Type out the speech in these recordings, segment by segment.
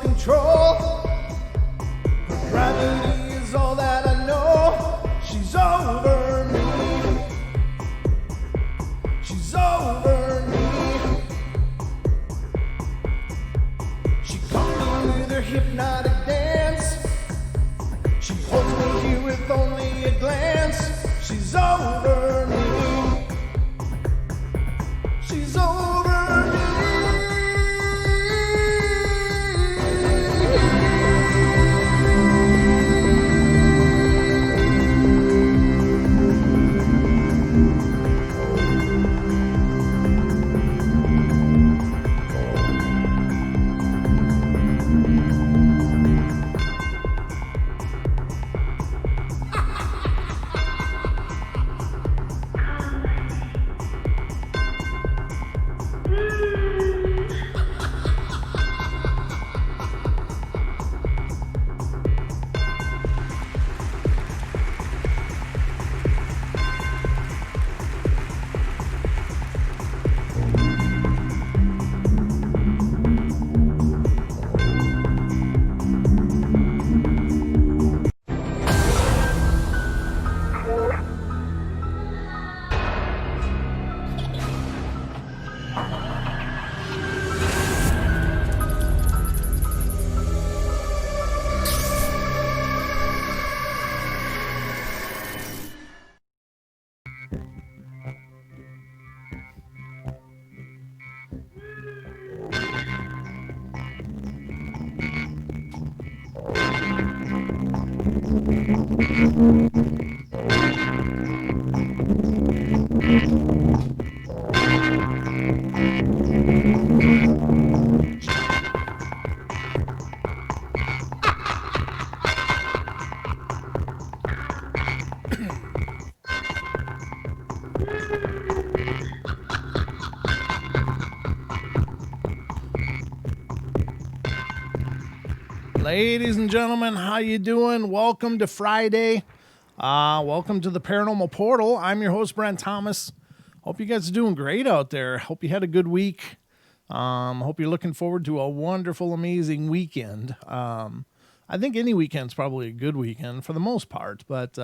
control. Her gravity is all that I know. She's over me. She's over me. She comes with her hypnotic dance. She holds me here with only a glance. She's over me. She's over me. Ladies and gentlemen, how you doing? Welcome to Friday. Welcome to the Paranormal Portal. I'm your host, Brent Thomas. Hope you guys are doing great out there. Hope you had a good week. Hope you're looking forward to a wonderful, amazing weekend. I think any weekend's probably a good weekend for the most part, but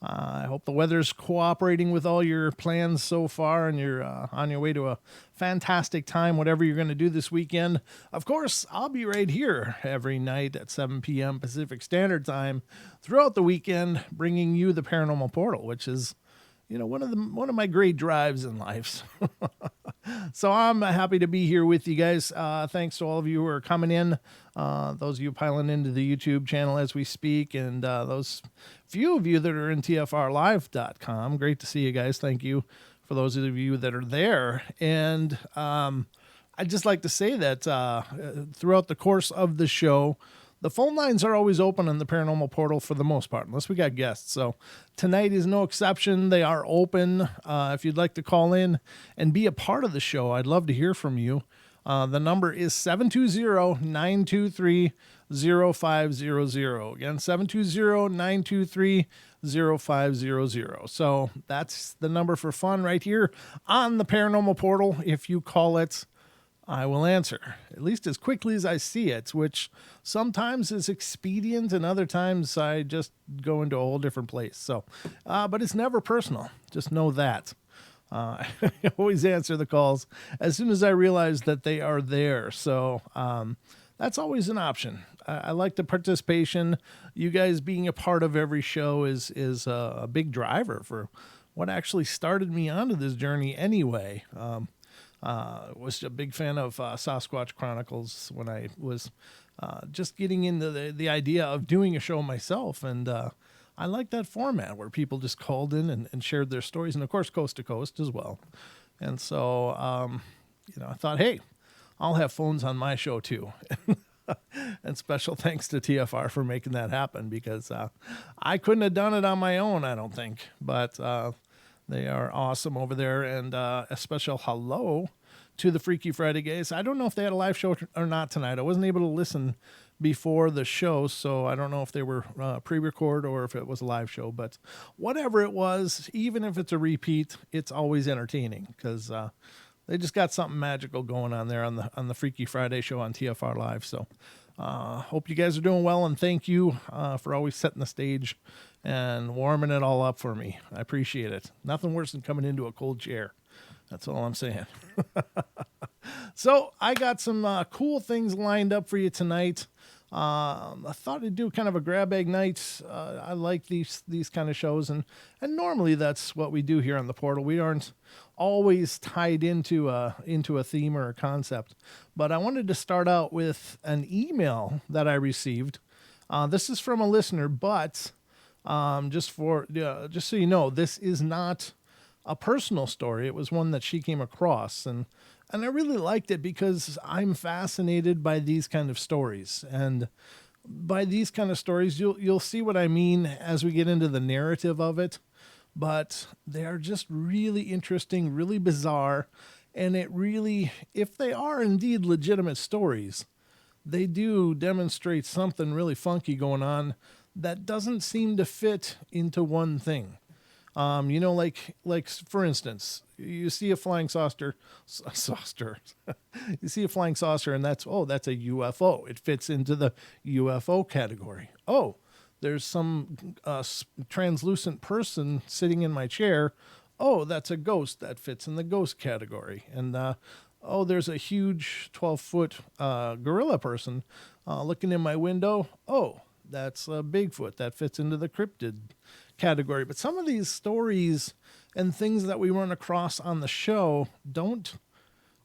I hope the weather's cooperating with all your plans so far, and you're on your way to a fantastic time, whatever you're going to do this weekend. Of course, I'll be right here every night at 7 p.m. Pacific Standard Time throughout the weekend, bringing you the Paranormal Portal, which is, one of my great drives in life. So I'm happy to be here with you guys. Thanks to all of you who are coming in, those of you piling into the YouTube channel as we speak, and those few of you that are in tfrlive.com. Great to see you guys. Thank you for those of you that are there. And I'd just like to say that throughout the course of the show, the phone lines are always open on the Paranormal Portal for the most part, unless we got guests. So tonight is no exception. They are open. If you'd like to call in and be a part of the show, I'd love to hear from you. The number is 720-923-0500. Again, 720-923-0500. So that's the number for fun right here on the Paranormal Portal. If you call it, I will answer, at least as quickly as I see it, which sometimes is expedient and other times I just go into a whole different place. So, but it's never personal. Just know that. I always answer the calls as soon as I realize that they are there. So that's always an option. I like the participation. You guys being a part of every show is a big driver for what actually started me onto this journey anyway. Was a big fan of Sasquatch Chronicles when I was just getting into the idea of doing a show myself. And I like that format where people just called in and shared their stories, and of course, coast to coast as well. And so, I thought, hey, I'll have phones on my show too. And special thanks to TFR for making that happen, because I couldn't have done it on my own, I don't think. But they are awesome over there. And a special hello to the Freaky Friday guys. I don't know if they had a live show or not tonight. I wasn't able to listen before the show, so I don't know if they were pre-record or if it was a live show. But whatever it was, even if it's a repeat, it's always entertaining, because they just got something magical going on there on the Freaky Friday show on TFR Live. So Hope you guys are doing well, and thank you for always setting the stage and warming it all up for me. I appreciate it. Nothing worse than coming into a cold chair. That's all I'm saying. So I got some cool things lined up for you tonight. I thought I'd do kind of a grab bag night. I like these kind of shows, and normally that's what we do here on the portal. We aren't always tied into a theme or a concept, but I wanted to start out with an email that I received. This is from a listener, but just so you know, this is not a personal story. It was one that she came across, and I really liked it because I'm fascinated by these kind of stories. And by these kind of stories, you'll see what I mean as we get into the narrative of it. But they are just really interesting, really bizarre, and it really, if they are indeed legitimate stories, they do demonstrate something really funky going on that doesn't seem to fit into one thing. Like for instance, you see a flying saucer, you see a flying saucer, and that's a UFO. It fits into the UFO category. Oh, there's some translucent person sitting in my chair. Oh, that's a ghost. That fits in the ghost category. And there's a huge 12-foot gorilla person looking in my window. Oh, that's a Bigfoot. That fits into the cryptid category. But some of these stories and things that we run across on the show don't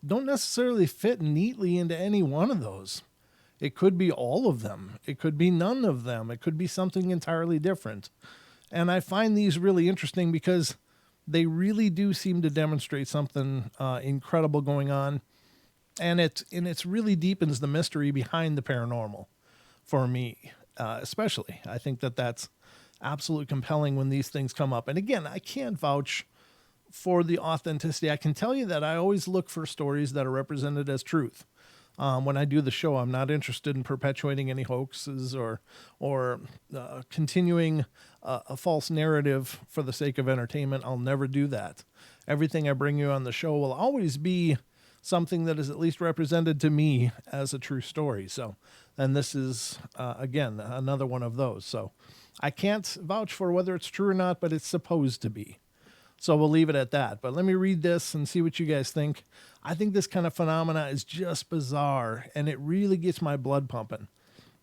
necessarily fit neatly into any one of those. It could be all of them. It could be none of them. It could be something entirely different. And I find these really interesting because they really do seem to demonstrate something incredible going on. And it really deepens the mystery behind the paranormal for me, especially. I think that's absolutely compelling when these things come up. And again, I can't vouch for the authenticity. I can tell you that I always look for stories that are represented as truth. When I do the show, I'm not interested in perpetuating any hoaxes or continuing a false narrative for the sake of entertainment. I'll never do that. Everything I bring you on the show will always be something that is at least represented to me as a true story. So, and this is, again, another one of those. So I can't vouch for whether it's true or not, but it's supposed to be. So we'll leave it at that. But let me read this and see what you guys think. I think this kind of phenomena is just bizarre, and it really gets my blood pumping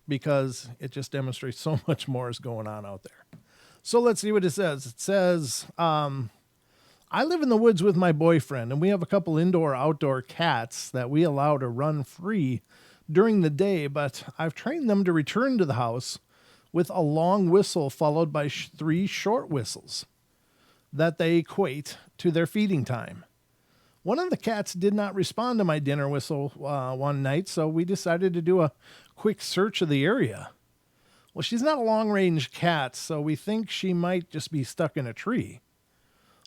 because it just demonstrates so much more is going on out there. So let's see what it says. It says, I live in the woods with my boyfriend, and we have a couple indoor-outdoor cats that we allow to run free during the day, but I've trained them to return to the house with a long whistle followed by 3 short whistles that they equate to their feeding time. One of the cats did not respond to my dinner whistle one night, so we decided to do a quick search of the area. Well, she's not a long-range cat, so we think she might just be stuck in a tree.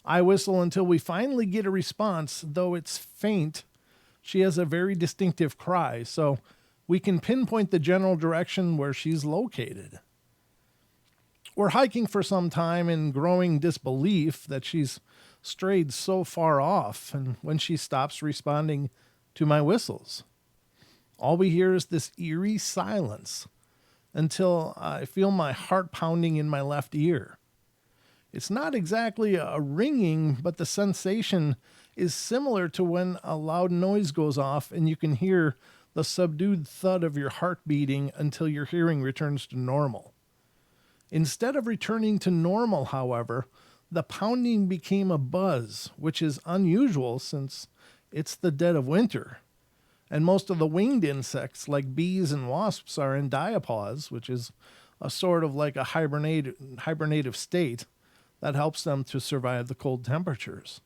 I whistle until we finally get a response, though it's faint. She has a very distinctive cry, so we can pinpoint the general direction where she's located. We're hiking for some time in growing disbelief that she's strayed so far off, and when she stops responding to my whistles, all we hear is this eerie silence until I feel my heart pounding in my left ear. It's not exactly a ringing, but the sensation is similar to when a loud noise goes off and you can hear the subdued thud of your heart beating until your hearing returns to normal. Instead of returning to normal, however, the pounding became a buzz, which is unusual since it's the dead of winter. And most of the winged insects, like bees and wasps, are in diapause, which is a sort of like a hibernative state that helps them to survive the cold temperatures.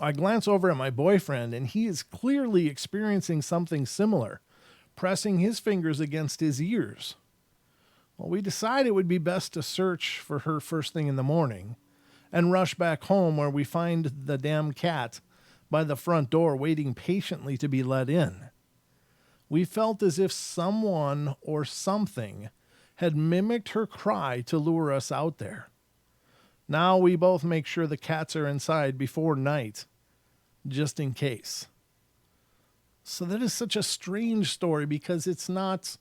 I glance over at my boyfriend, and he is clearly experiencing something similar, pressing his fingers against his ears. Well, we decide it would be best to search for her first thing in the morning and rush back home, where we find the damn cat by the front door waiting patiently to be let in. We felt as if someone or something had mimicked her cry to lure us out there. Now we both make sure the cats are inside before night, just in case. So that is such a strange story because it's not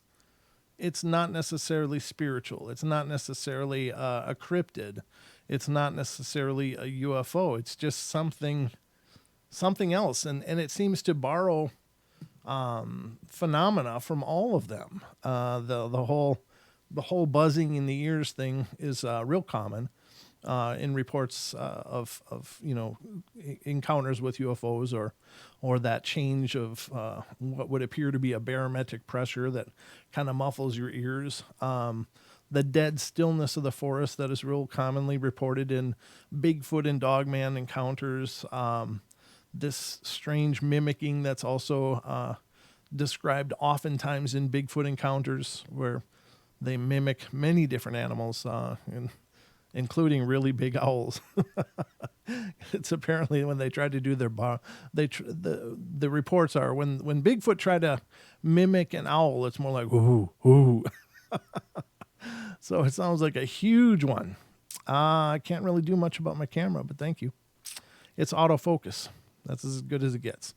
necessarily spiritual. It's not necessarily a cryptid. It's not necessarily a UFO. It's just something else, and it seems to borrow phenomena from all of them. The whole buzzing in the ears thing is real common in reports of encounters with UFOs, or that change of what would appear to be a barometric pressure that kind of muffles your ears. The dead stillness of the forest that is real commonly reported in Bigfoot and Dogman encounters. This strange mimicking that's also described oftentimes in Bigfoot encounters, where they mimic many different animals, including really big owls. It's apparently when they tried to do their the reports are when Bigfoot tried to mimic an owl, it's more like ooh ooh. So it sounds like a huge one. I can't really do much about my camera, but thank you. It's autofocus. That's as good as it gets.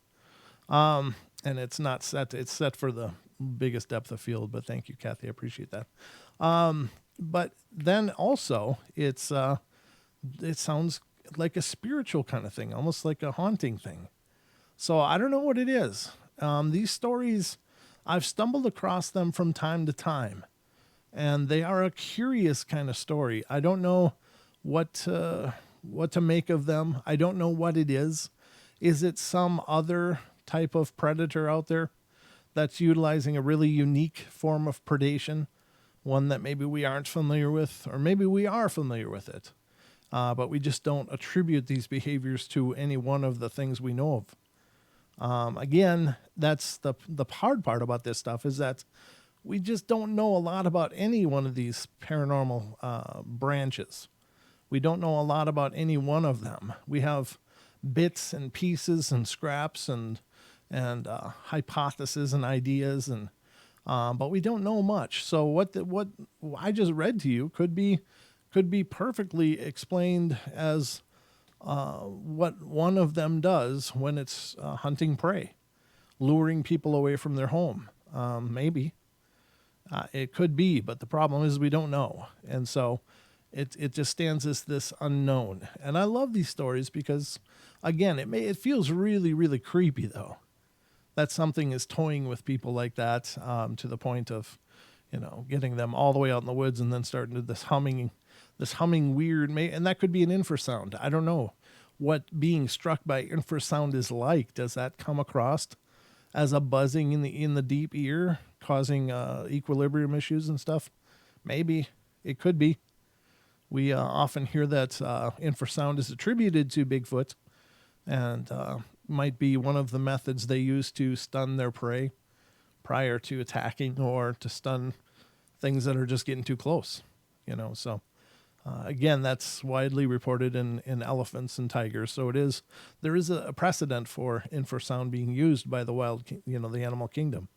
And it's not set. It's set for the biggest depth of field, but thank you, Kathy. I appreciate that. But then also it sounds like a spiritual kind of thing, almost like a haunting thing. So I don't know what it is. These stories, I've stumbled across them from time to time, and they are a curious kind of story. I don't know what to make of them. I don't know what it is. Is it some other type of predator out there that's utilizing a really unique form of predation, one that maybe we aren't familiar with, or maybe we are familiar with it, but we just don't attribute these behaviors to any one of the things we know of. Again, that's the hard part about this stuff, is that we just don't know a lot about any one of these paranormal branches. We don't know a lot about any one of them. We have bits and pieces and scraps and hypotheses and ideas, and but we don't know much. So what I just read to you could be perfectly explained as what one of them does when it's hunting prey, luring people away from their home. Maybe it could be, but the problem is we don't know, and so it just stands as this unknown. And I love these stories because, again, it feels really, really creepy though, that something is toying with people like that, to the point of, getting them all the way out in the woods and then starting to this humming weird, and that could be an infrasound. I don't know what being struck by infrasound is like. Does that come across as a buzzing in the deep ear, causing equilibrium issues and stuff? Maybe it could be. We often hear that infrasound is attributed to Bigfoot, and might be one of the methods they use to stun their prey prior to attacking, or to stun things that are just getting too close. So again, that's widely reported in elephants and tigers. So there is a precedent for infrasound being used by the the animal kingdom.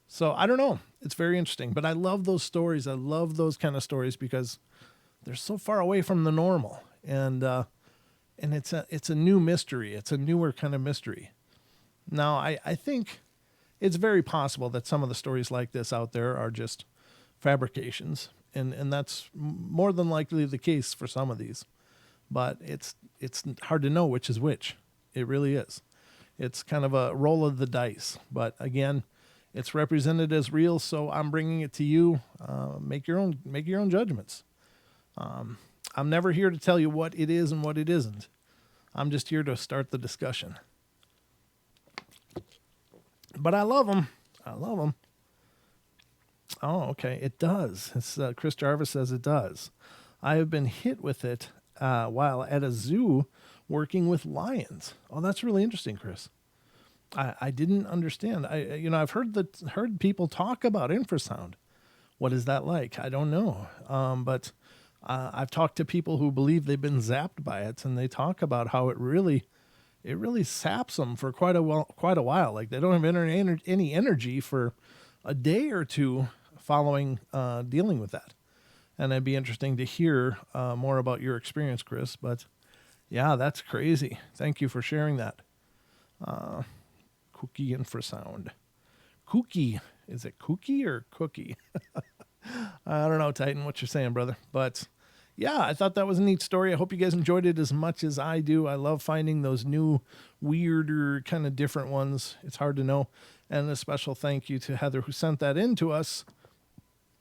So I don't know. It's very interesting, but I love those stories. I love those kind of stories because they're so far away from the normal, and it's a new mystery. It's a newer kind of mystery. Now, I think it's very possible that some of the stories like this out there are just fabrications, and that's more than likely the case for some of these. But it's hard to know which is which. It really is. It's kind of a roll of the dice. But again, it's represented as real, so I'm bringing it to you. Make your own judgments. I'm never here to tell you what it is and what it isn't. I'm just here to start the discussion. But I love them. I love them. Oh, okay. It does. It's Chris Jarvis says it does. I have been hit with it while at a zoo working with lions. Oh, that's really interesting, Chris. I didn't understand. I've heard people talk about infrasound. What is that like? I don't know. But I've talked to people who believe they've been zapped by it, and they talk about how it really saps them for quite a while. Like they don't have any energy for a day or two following dealing with that. And it'd be interesting to hear more about your experience, Chris. But yeah, that's crazy. Thank you for sharing that. Kooky infrasound. Kooky. Is it kooky or cookie? I don't know, Titan, what you're saying, brother. But yeah, I thought that was a neat story. I hope you guys enjoyed it as much as I do. I love finding those new, weirder, kind of different ones. It's hard to know. And a special thank you to Heather who sent that in to us.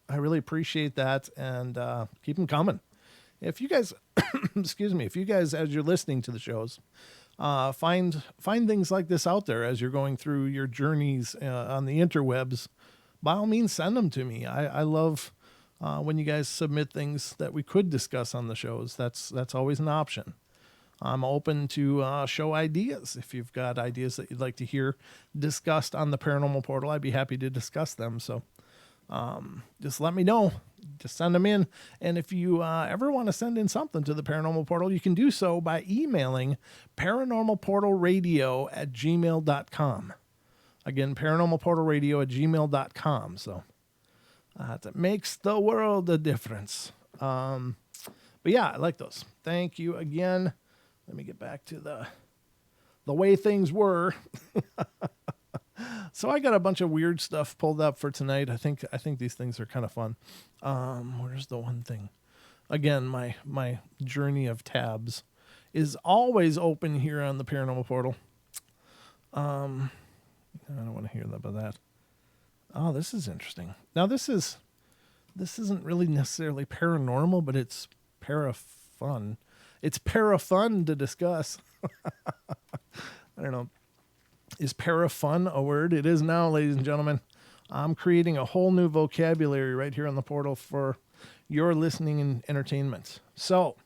I really appreciate that, and keep them coming. If you guys, excuse me, if you guys, as you're listening to the shows, find things like this out there as you're going through your journeys on the interwebs, by all means, send them to me. I love when you guys submit things that we could discuss on the shows. That's always an option. I'm open to show ideas. If you've got ideas that you'd like to hear discussed on the Paranormal Portal, I'd be happy to discuss them. So just let me know. Just send them in. And if you ever want to send in something to the Paranormal Portal, you can do so by emailing paranormalportalradio@gmail.com. Again, paranormalportalradio@gmail.com. So that makes the world a difference. But yeah, I like those. Thank you again. Let me get back to the way things were. So I got a bunch of weird stuff pulled up for tonight. I think these things are kind of fun. Where's the one thing? Again, my journey of tabs is always open here on the Paranormal Portal. I don't want to hear about that. Oh, this is interesting. Now this isn't really necessarily paranormal, but it's para-fun. It's para-fun to discuss. I don't know. Is para-fun a word? It is now, ladies and gentlemen. I'm creating a whole new vocabulary right here on the portal for your listening and entertainment. So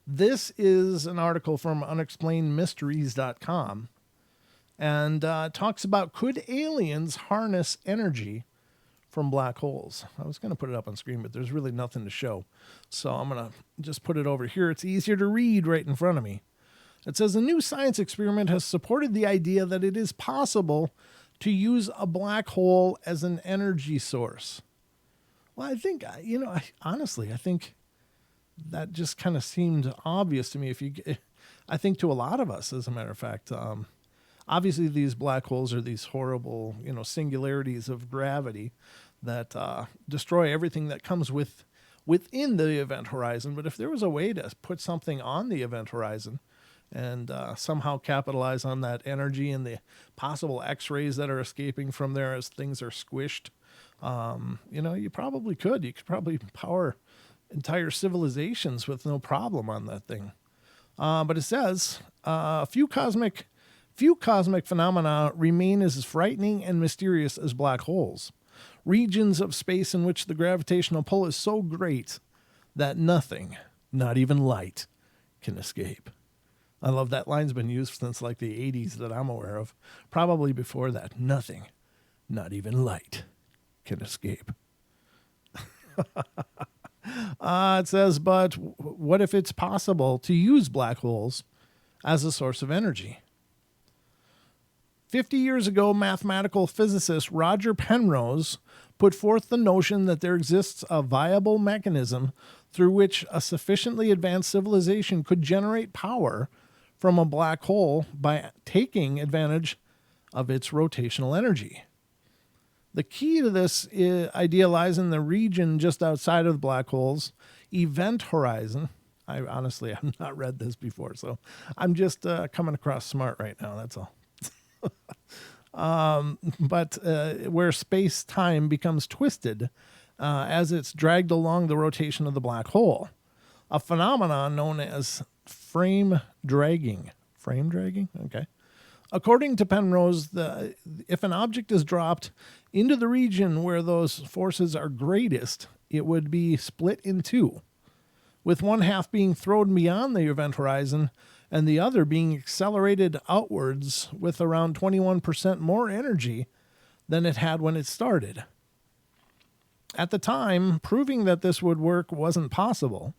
this is an article from unexplainedmysteries.com, and talks about, could aliens harness energy from black holes? I was going to put it up on screen, but there's really nothing to show. So I'm going to just put it over here. It's easier to read right in front of me. It says a new science experiment has supported the idea that it is possible to use a black hole as an energy source. Well, I think, honestly, I think that just kind of seemed obvious to me. I think to a lot of us, as a matter of fact, obviously these black holes are these horrible, singularities of gravity that destroy everything that comes within the event horizon. But if there was a way to put something on the event horizon and somehow capitalize on that energy and the possible X-rays that are escaping from there as things are squished, you probably could. You could probably power entire civilizations with no problem on that thing. But it says few cosmic phenomena remain as frightening and mysterious as black holes, regions of space in which the gravitational pull is so great that nothing, not even light, can escape. I love that line's been used since like the 80s that I'm aware of. Probably before that. Nothing, not even light, can escape. It says, but what if it's possible to use black holes as a source of energy? 50 years ago, mathematical physicist Roger Penrose put forth the notion that there exists a viable mechanism through which a sufficiently advanced civilization could generate power from a black hole by taking advantage of its rotational energy. The key to this idea lies in the region just outside of the black hole's event horizon. I honestly have not read this before, so I'm just coming across smart right now, that's all. But where space-time becomes twisted as it's dragged along the rotation of the black hole, a phenomenon known as frame dragging. Frame dragging? Okay. According to Penrose, if an object is dropped into the region where those forces are greatest, it would be split in two, with one half being thrown beyond the event horizon and the other being accelerated outwards with around 21% more energy than it had when it started. At the time, proving that this would work wasn't possible,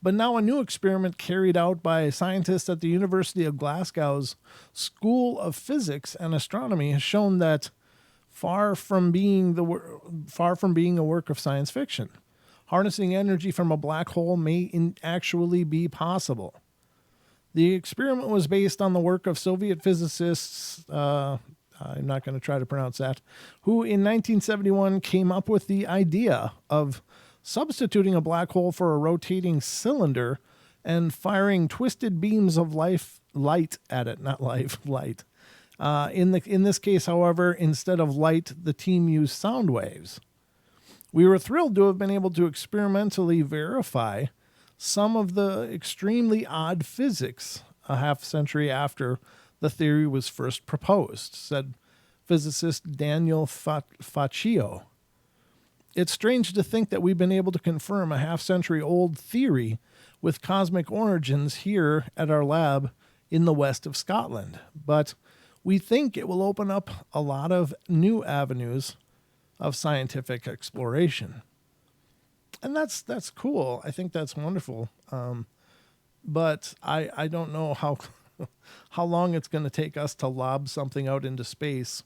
but now a new experiment carried out by scientists at the University of Glasgow's School of Physics and Astronomy has shown that far from being a work of science fiction, harnessing energy from a black hole may actually be possible. The experiment was based on the work of Soviet physicists, I'm not going to try to pronounce that, who in 1971 came up with the idea of substituting a black hole for a rotating cylinder and firing twisted beams of light at it, not light. In this case, however, instead of light, the team used sound waves. We were thrilled to have been able to experimentally verify some of the extremely odd physics a half century after the theory was first proposed, said physicist Daniel Faccio. It's strange to think that we've been able to confirm a half-century old theory with cosmic origins here at our lab in the west of Scotland, but we think it will open up a lot of new avenues of scientific exploration. And that's cool. I think that's wonderful. But I don't know how long it's going to take us to lob something out into space,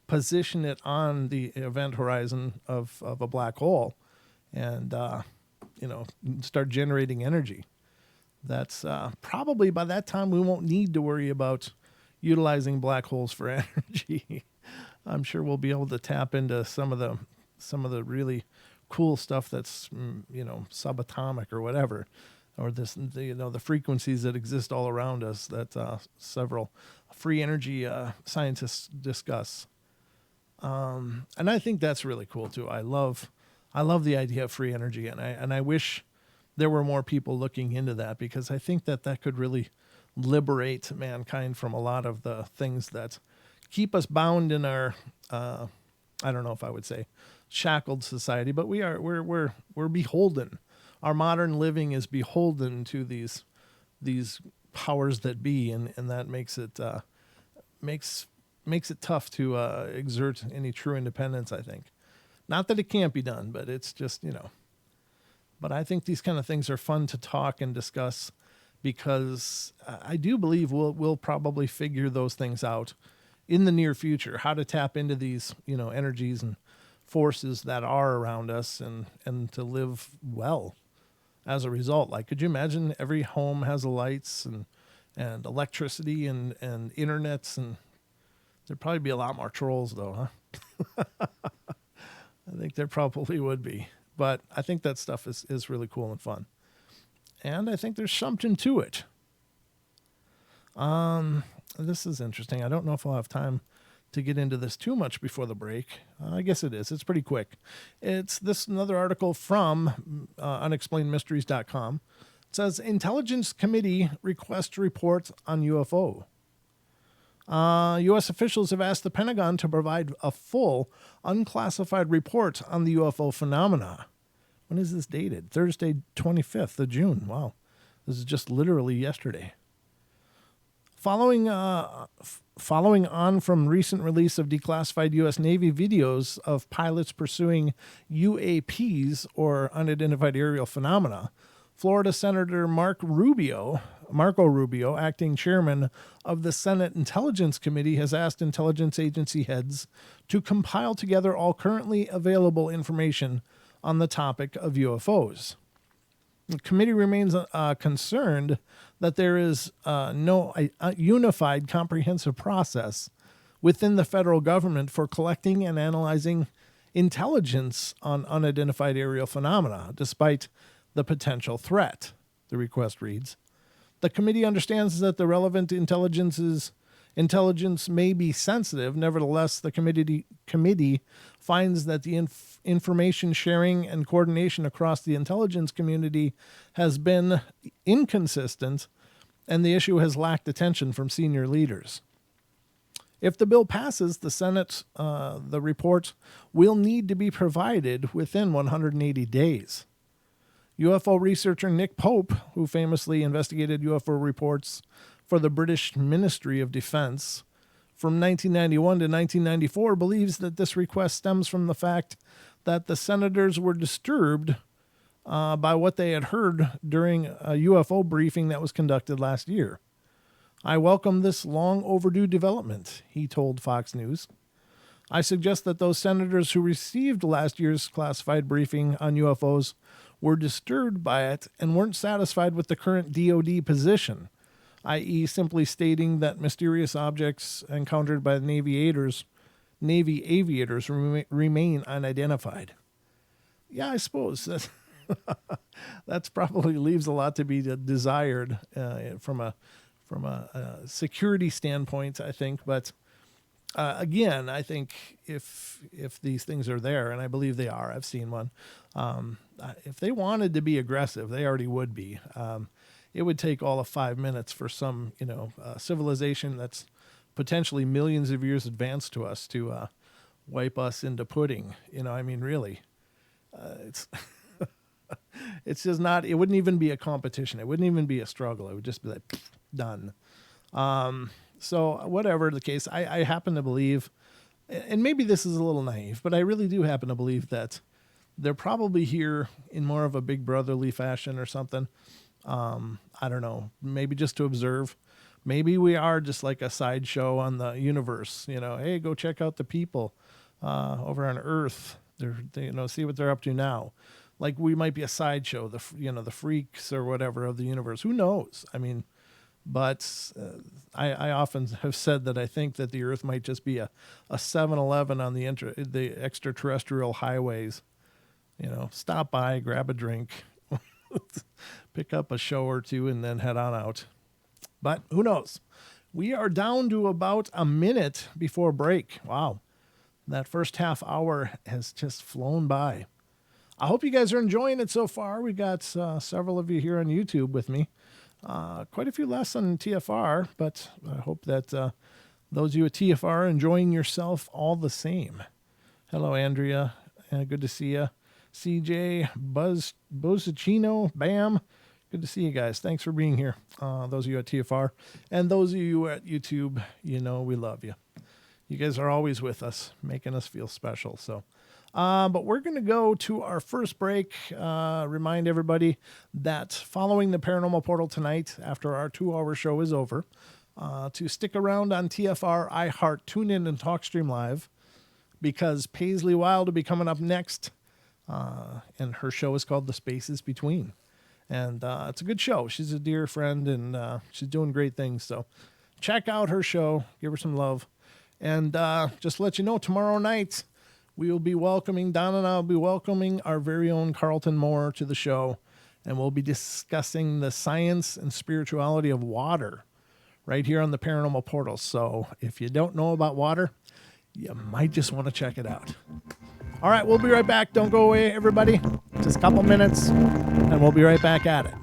position it on the event horizon of a black hole, and start generating energy. That's probably by that time we won't need to worry about utilizing black holes for energy. I'm sure we'll be able to tap into some of the really cool stuff that's subatomic or whatever, or the frequencies that exist all around us that several free energy scientists discuss. And I think that's really cool too. I love the idea of free energy, and I wish there were more people looking into that, because I think that could really liberate mankind from a lot of the things that keep us bound in our I don't know if I would say shackled society, but we're beholden. Our modern living is beholden to these powers that be, and that makes it tough to exert any true independence, I think. Not that it can't be done, but it's just, But I think these kind of things are fun to talk and discuss, because I do believe we'll probably figure those things out in the near future, how to tap into these, energies and forces that are around us, and to live well as a result. Like, could you imagine every home has lights and electricity and internets, and there'd probably be a lot more trolls though, huh? I think there probably would be, but I think that stuff is really cool and fun. And I think there's something to it. This is interesting. I don't know if I'll have time to get into this too much before the break. I guess it is. It's pretty quick. It's another article from unexplainedmysteries.com. It says, Intelligence Committee requests report on UFO. U.S. officials have asked the Pentagon to provide a full, unclassified report on the UFO phenomena. When is this dated? Thursday, 25th of June. Wow. This is just literally yesterday. Following on from recent release of declassified U.S. Navy videos of pilots pursuing UAPs, or unidentified aerial phenomena, Florida Senator Marco Rubio, acting chairman of the Senate Intelligence Committee, has asked intelligence agency heads to compile together all currently available information on the topic of UFOs. The committee remains concerned that there is no unified comprehensive process within the federal government for collecting and analyzing intelligence on unidentified aerial phenomena, despite the potential threat, the request reads. The committee understands that the relevant intelligence may be sensitive. Nevertheless, the committee finds that the information sharing and coordination across the intelligence community has been inconsistent, and the issue has lacked attention from senior leaders. If the bill passes, the Senate, the report will need to be provided within 180 days. UFO researcher Nick Pope, who famously investigated UFO reports for the British Ministry of Defense from 1991 to 1994, believes that this request stems from the fact that the senators were disturbed by what they had heard during a UFO briefing that was conducted last year. I welcome this long overdue development, he told Fox News. I suggest that those senators who received last year's classified briefing on UFOs were disturbed by it and weren't satisfied with the current DoD position. i.e., simply stating that mysterious objects encountered by the Navy aviators remain unidentified. Yeah, I suppose that's probably leaves a lot to be desired from a security standpoint, I think. But again, I think if these things are there, and I believe they are, I've seen one. If they wanted to be aggressive, they already would be. It would take all of 5 minutes for some, civilization that's potentially millions of years advanced to us to wipe us into pudding. I mean, really, it's it's just not. It wouldn't even be a competition. It wouldn't even be a struggle. It would just be like done. So whatever the case, I happen to believe, and maybe this is a little naive, but I really do happen to believe that they're probably here in more of a big brotherly fashion or something. I don't know, maybe just to observe. Maybe we are just like a sideshow on the universe. Hey, go check out the people over on Earth. See what they're up to now. Like we might be a sideshow, the freaks or whatever of the universe. Who knows? I mean, but I often have said that I think that the Earth might just be a 7-Eleven on the extraterrestrial highways. Stop by, grab a drink, pick up a show or two, and then head on out. But who knows? We are down to about a minute before break. Wow. That first half hour has just flown by. I hope you guys are enjoying it so far. We got several of you here on YouTube with me. Quite a few less on TFR, but I hope that those of you at TFR are enjoying yourself all the same. Hello, Andrea. Good to see you. CJ, Buzzicino, Bam. Good to see you guys. Thanks for being here. Those of you at TFR and those of you at YouTube, we love you. You guys are always with us, making us feel special. So, but we're going to go to our first break. Remind everybody that following the Paranormal Portal tonight, after our 2-hour show is over, to stick around on TFR, iHeart, TuneIn, and TalkStream Live, because Paisley Wild will be coming up next, and her show is called The Spaces Between. And it's a good show. She's a dear friend, and she's doing great things. So check out her show. Give her some love. And just to let you know, tomorrow night, we will be welcoming, Don and I will be welcoming our very own Carlton Moore to the show. And we'll be discussing the science and spirituality of water right here on the Paranormal Portal. So if you don't know about water, you might just want to check it out. All right, we'll be right back. Don't go away, everybody. Just a couple minutes, and we'll be right back at it.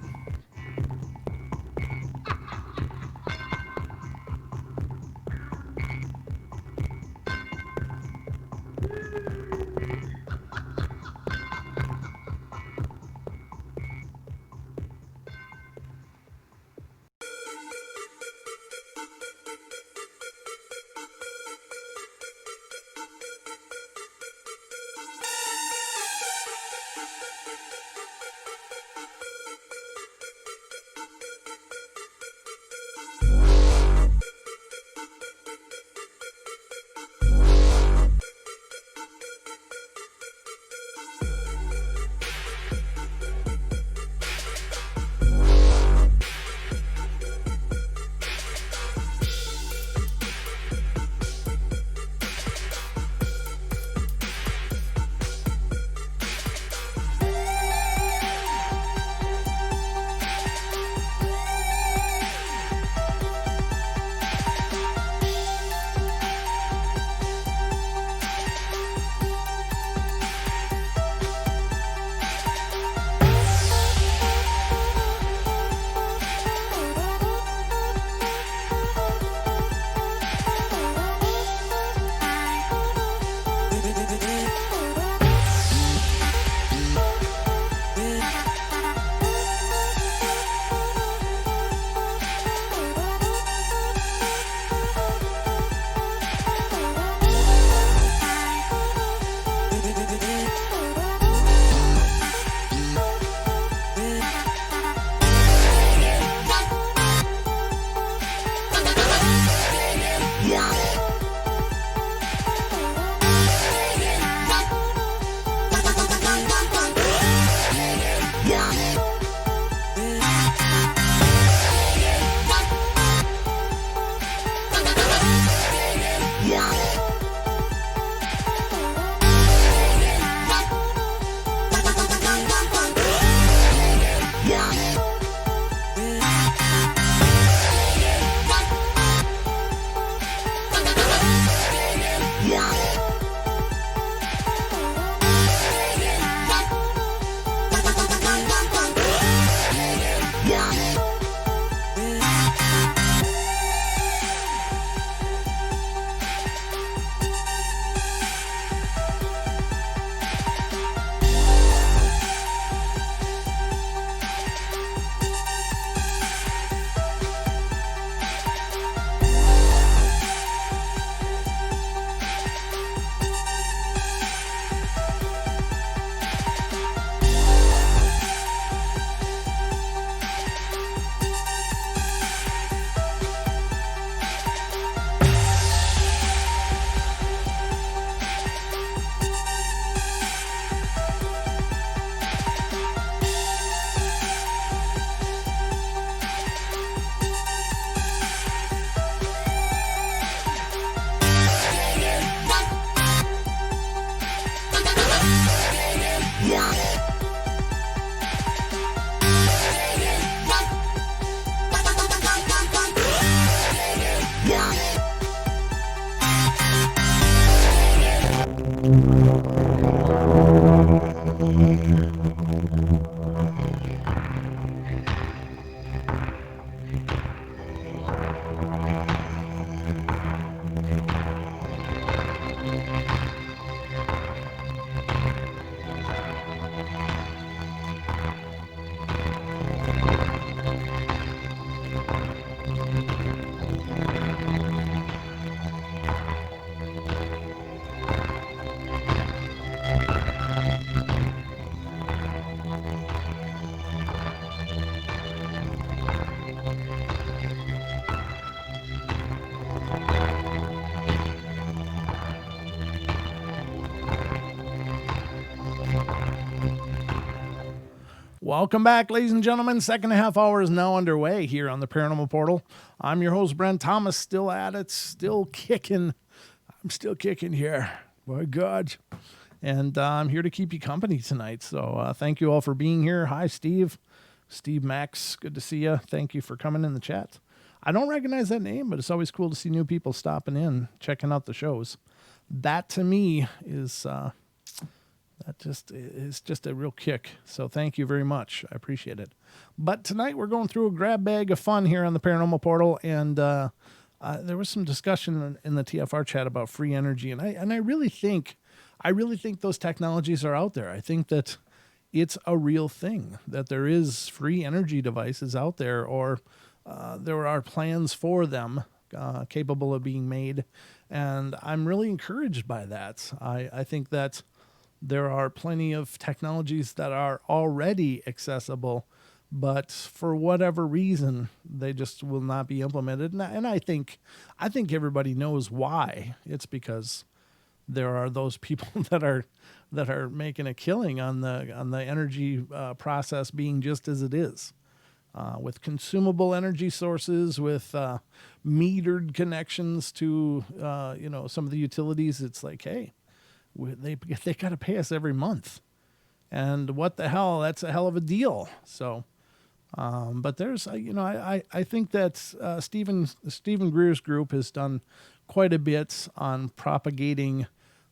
Welcome back, ladies and gentlemen. Second half hour is now underway here on the Paranormal Portal. I'm your host, Brent Thomas, still at it, still kicking. I'm still kicking here. My God. And I'm here to keep you company tonight. So thank you all for being here. Hi, Steve. Steve Max, good to see you. Thank you for coming in the chat. I don't recognize that name, but it's always cool to see new people stopping in, checking out the shows. That to me is just a real kick. So thank you very much. I appreciate it. But tonight we're going through a grab bag of fun here on the Paranormal Portal, and there was some discussion in the TFR chat about free energy, and I really think those technologies are out there. I think that it's a real thing, that there is free energy devices out there, or there are plans for them capable of being made, and I'm really encouraged by that. I think that there are plenty of technologies that are already accessible, but for whatever reason, they just will not be implemented. And I think everybody knows why. It's because there are those people that are making a killing on the energy process being just as it is, with consumable energy sources, with metered connections to some of the utilities. It's like, hey, they got to pay us every month, and what the hell? That's a hell of a deal. So, but there's I think that Stephen Greer's group has done quite a bit on propagating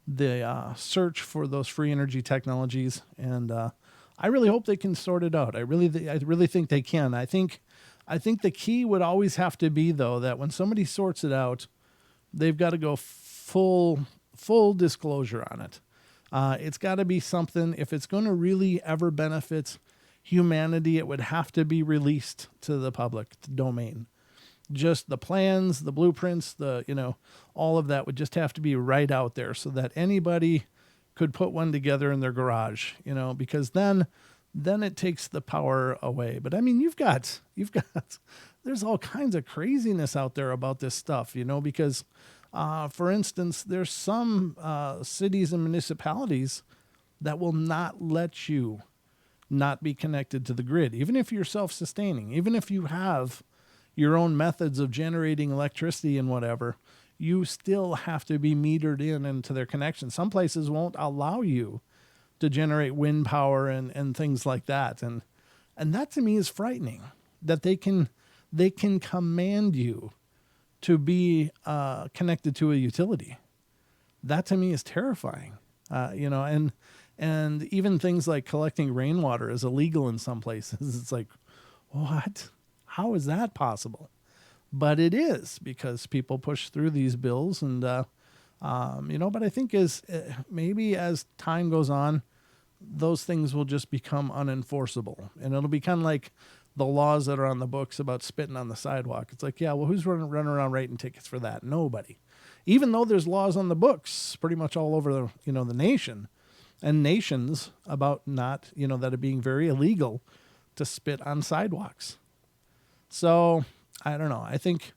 the search for those free energy technologies, and I really hope they can sort it out. I really think they can. I think the key would always have to be, though, that when somebody sorts it out, they've got to go full disclosure on it. It's got to be something, if it's going to really ever benefit humanity, it would have to be released to the public domain. Just the plans, the blueprints, all of that would just have to be right out there so that anybody could put one together in their garage, because then it takes the power away. But I mean, you've got there's all kinds of craziness out there about this stuff, because for instance, there's some cities and municipalities that will not let you not be connected to the grid, even if you're self-sustaining, even if you have your own methods of generating electricity and whatever, you still have to be metered into their connection. Some places won't allow you to generate wind power and things like that. And that to me is frightening, that they can command you to be connected to a utility. That to me is terrifying. And even things like collecting rainwater is illegal in some places. It's like, what? How is that possible? But it is, because people push through these bills, and but I think maybe as time goes on, those things will just become unenforceable, and it'll be kind of like the laws that are on the books about spitting on the sidewalk. It's like, yeah, well, who's running around writing tickets for that? Nobody. Even though there's laws on the books pretty much all over the nation and nations about not, that are being very illegal to spit on sidewalks. So I don't know. I think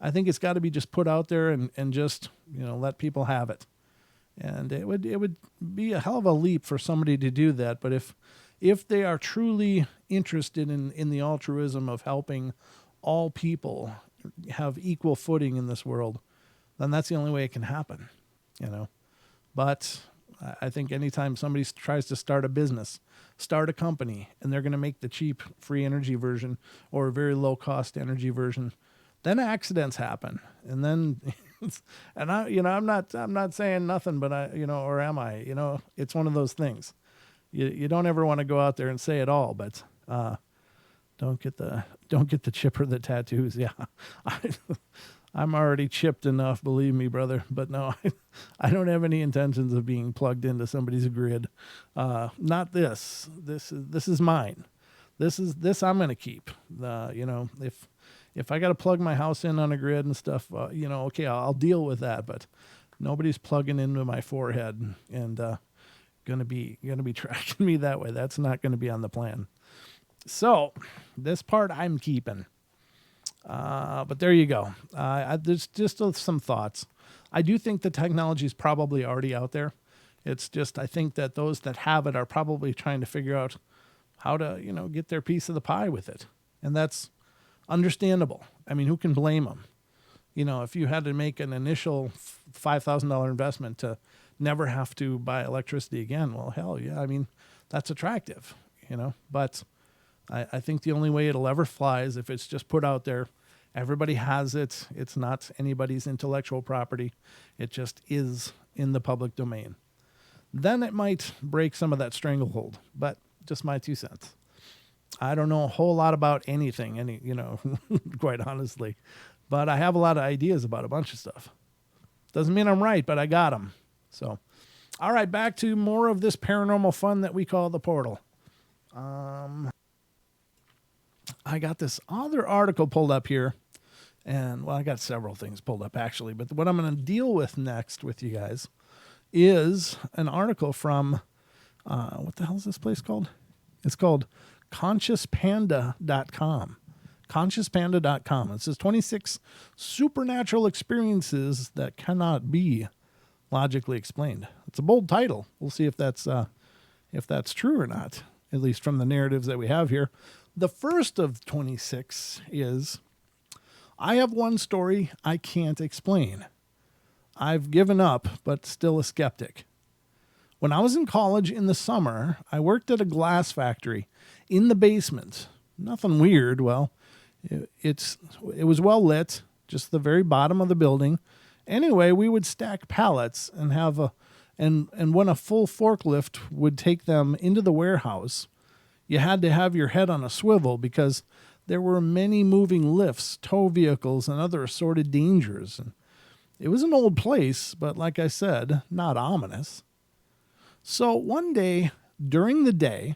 it's got to be just put out there and just, let people have it. And it would be a hell of a leap for somebody to do that. But if they are truly interested in the altruism of helping all people have equal footing in this world, then that's the only way it can happen, But I think anytime somebody tries to start a business, start a company, and they're going to make the cheap free energy version or a very low cost energy version, then accidents happen. And then, I'm not saying nothing, but or am I? It's one of those things. You don't ever want to go out there and say it all, but don't get the chip or the tattoos. Yeah, I'm already chipped enough, believe me, brother. But no, I don't have any intentions of being plugged into somebody's grid. Not this. This is mine. This I'm going to keep. If I got to plug my house in on a grid and stuff, okay, I'll deal with that. But nobody's plugging into my forehead and gonna be tracking me that way. That's not going to be on the plan. So this part I'm keeping. But there you go. There's just some thoughts. I do think the technology is probably already out there. It's just, I think that those that have it are probably trying to figure out how to, get their piece of the pie with it. And that's understandable. I mean, who can blame them? If you had to make an initial $5,000 investment to never have to buy electricity again, well, hell yeah. I mean, that's attractive, but I think the only way it'll ever fly is if it's just put out there. Everybody has it. It's not anybody's intellectual property. It just is in the public domain. Then it might break some of that stranglehold, but just my 2 cents. I don't know a whole lot about anything, quite honestly, but I have a lot of ideas about a bunch of stuff. Doesn't mean I'm right, but I got them. So, all right, back to more of this paranormal fun that we call the portal. I got this other article pulled up here, and I got several things pulled up actually, but what I'm going to deal with next with you guys is an article from, what the hell is this place called? It's called ConsciousPanda.com. ConsciousPanda.com. It says 26 supernatural experiences that cannot be logically explained. It's a bold title. We'll see if that's true or not, at least from the narratives that we have here. The first of 26 is, I have one story I can't explain. I've given up, but still a skeptic. When I was in college in the summer, I worked at a glass factory in the basement. Nothing weird. Well, it was well lit, just the very bottom of the building. Anyway, we would stack pallets and and when a full forklift would take them into the warehouse, you had to have your head on a swivel because there were many moving lifts, tow vehicles, and other assorted dangers. And it was an old place, but like I said, not ominous. So one day during the day,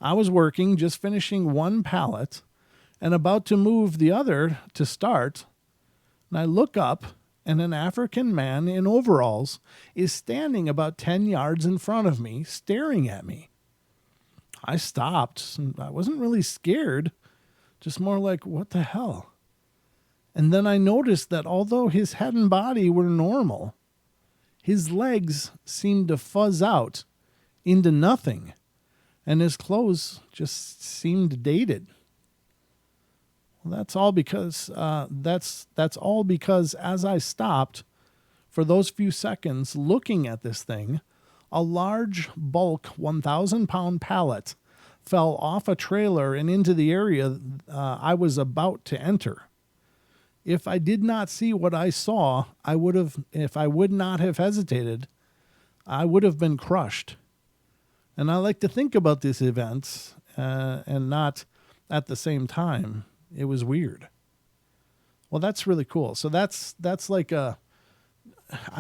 I was working, just finishing one pallet and about to move the other to start. And I look up and an African man in overalls is standing about 10 yards in front of me, staring at me. I stopped. I wasn't really scared, just more like, what the hell? And then I noticed that although his head and body were normal, his legs seemed to fuzz out into nothing, and his clothes just seemed dated. Well, that's all because as I stopped for those few seconds looking at this thing, a large bulk 1,000-pound pallet fell off a trailer and into the area I was about to enter. If I did not see what I saw, if I would not have hesitated, I would have been crushed. And I like to think about these events and not at the same time. It was weird. Well, that's really cool. So that's like I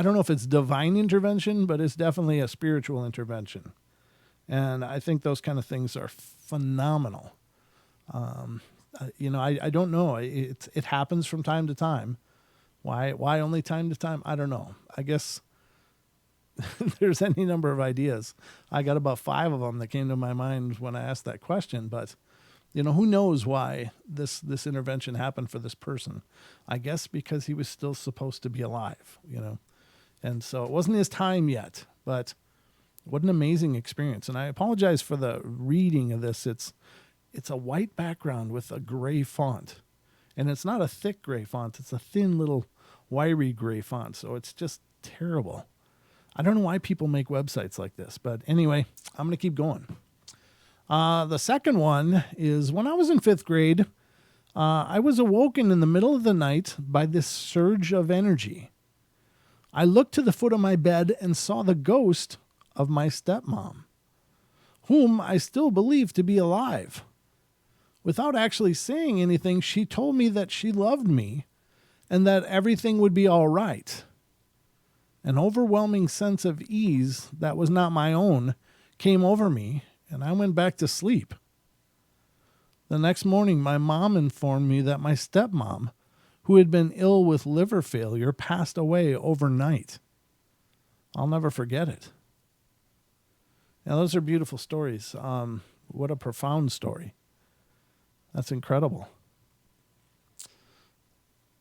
don't know if it's divine intervention, but it's definitely a spiritual intervention. And I think those kind of things are phenomenal. I don't know. It happens from time to time. Why only time to time? I don't know. I guess there's any number of ideas. I got about 5 of them that came to my mind when I asked that question, but who knows why this intervention happened for this person? I guess because he was still supposed to be alive, and so it wasn't his time yet, but what an amazing experience. And I apologize for the reading of this. It's a white background with a gray font, and it's not a thick gray font. It's a thin little wiry gray font. So it's just terrible. I don't know why people make websites like this, but anyway, I'm going to keep going. The second one is when I was in 5th grade, I was awoken in the middle of the night by this surge of energy. I looked to the foot of my bed and saw the ghost of my stepmom, whom I still believe to be alive. Without actually saying anything, she told me that she loved me and that everything would be all right. An overwhelming sense of ease that was not my own came over me, and I went back to sleep. The next morning, my mom informed me that my stepmom, who had been ill with liver failure, passed away overnight. I'll never forget it. Now, those are beautiful stories. What a profound story. That's incredible.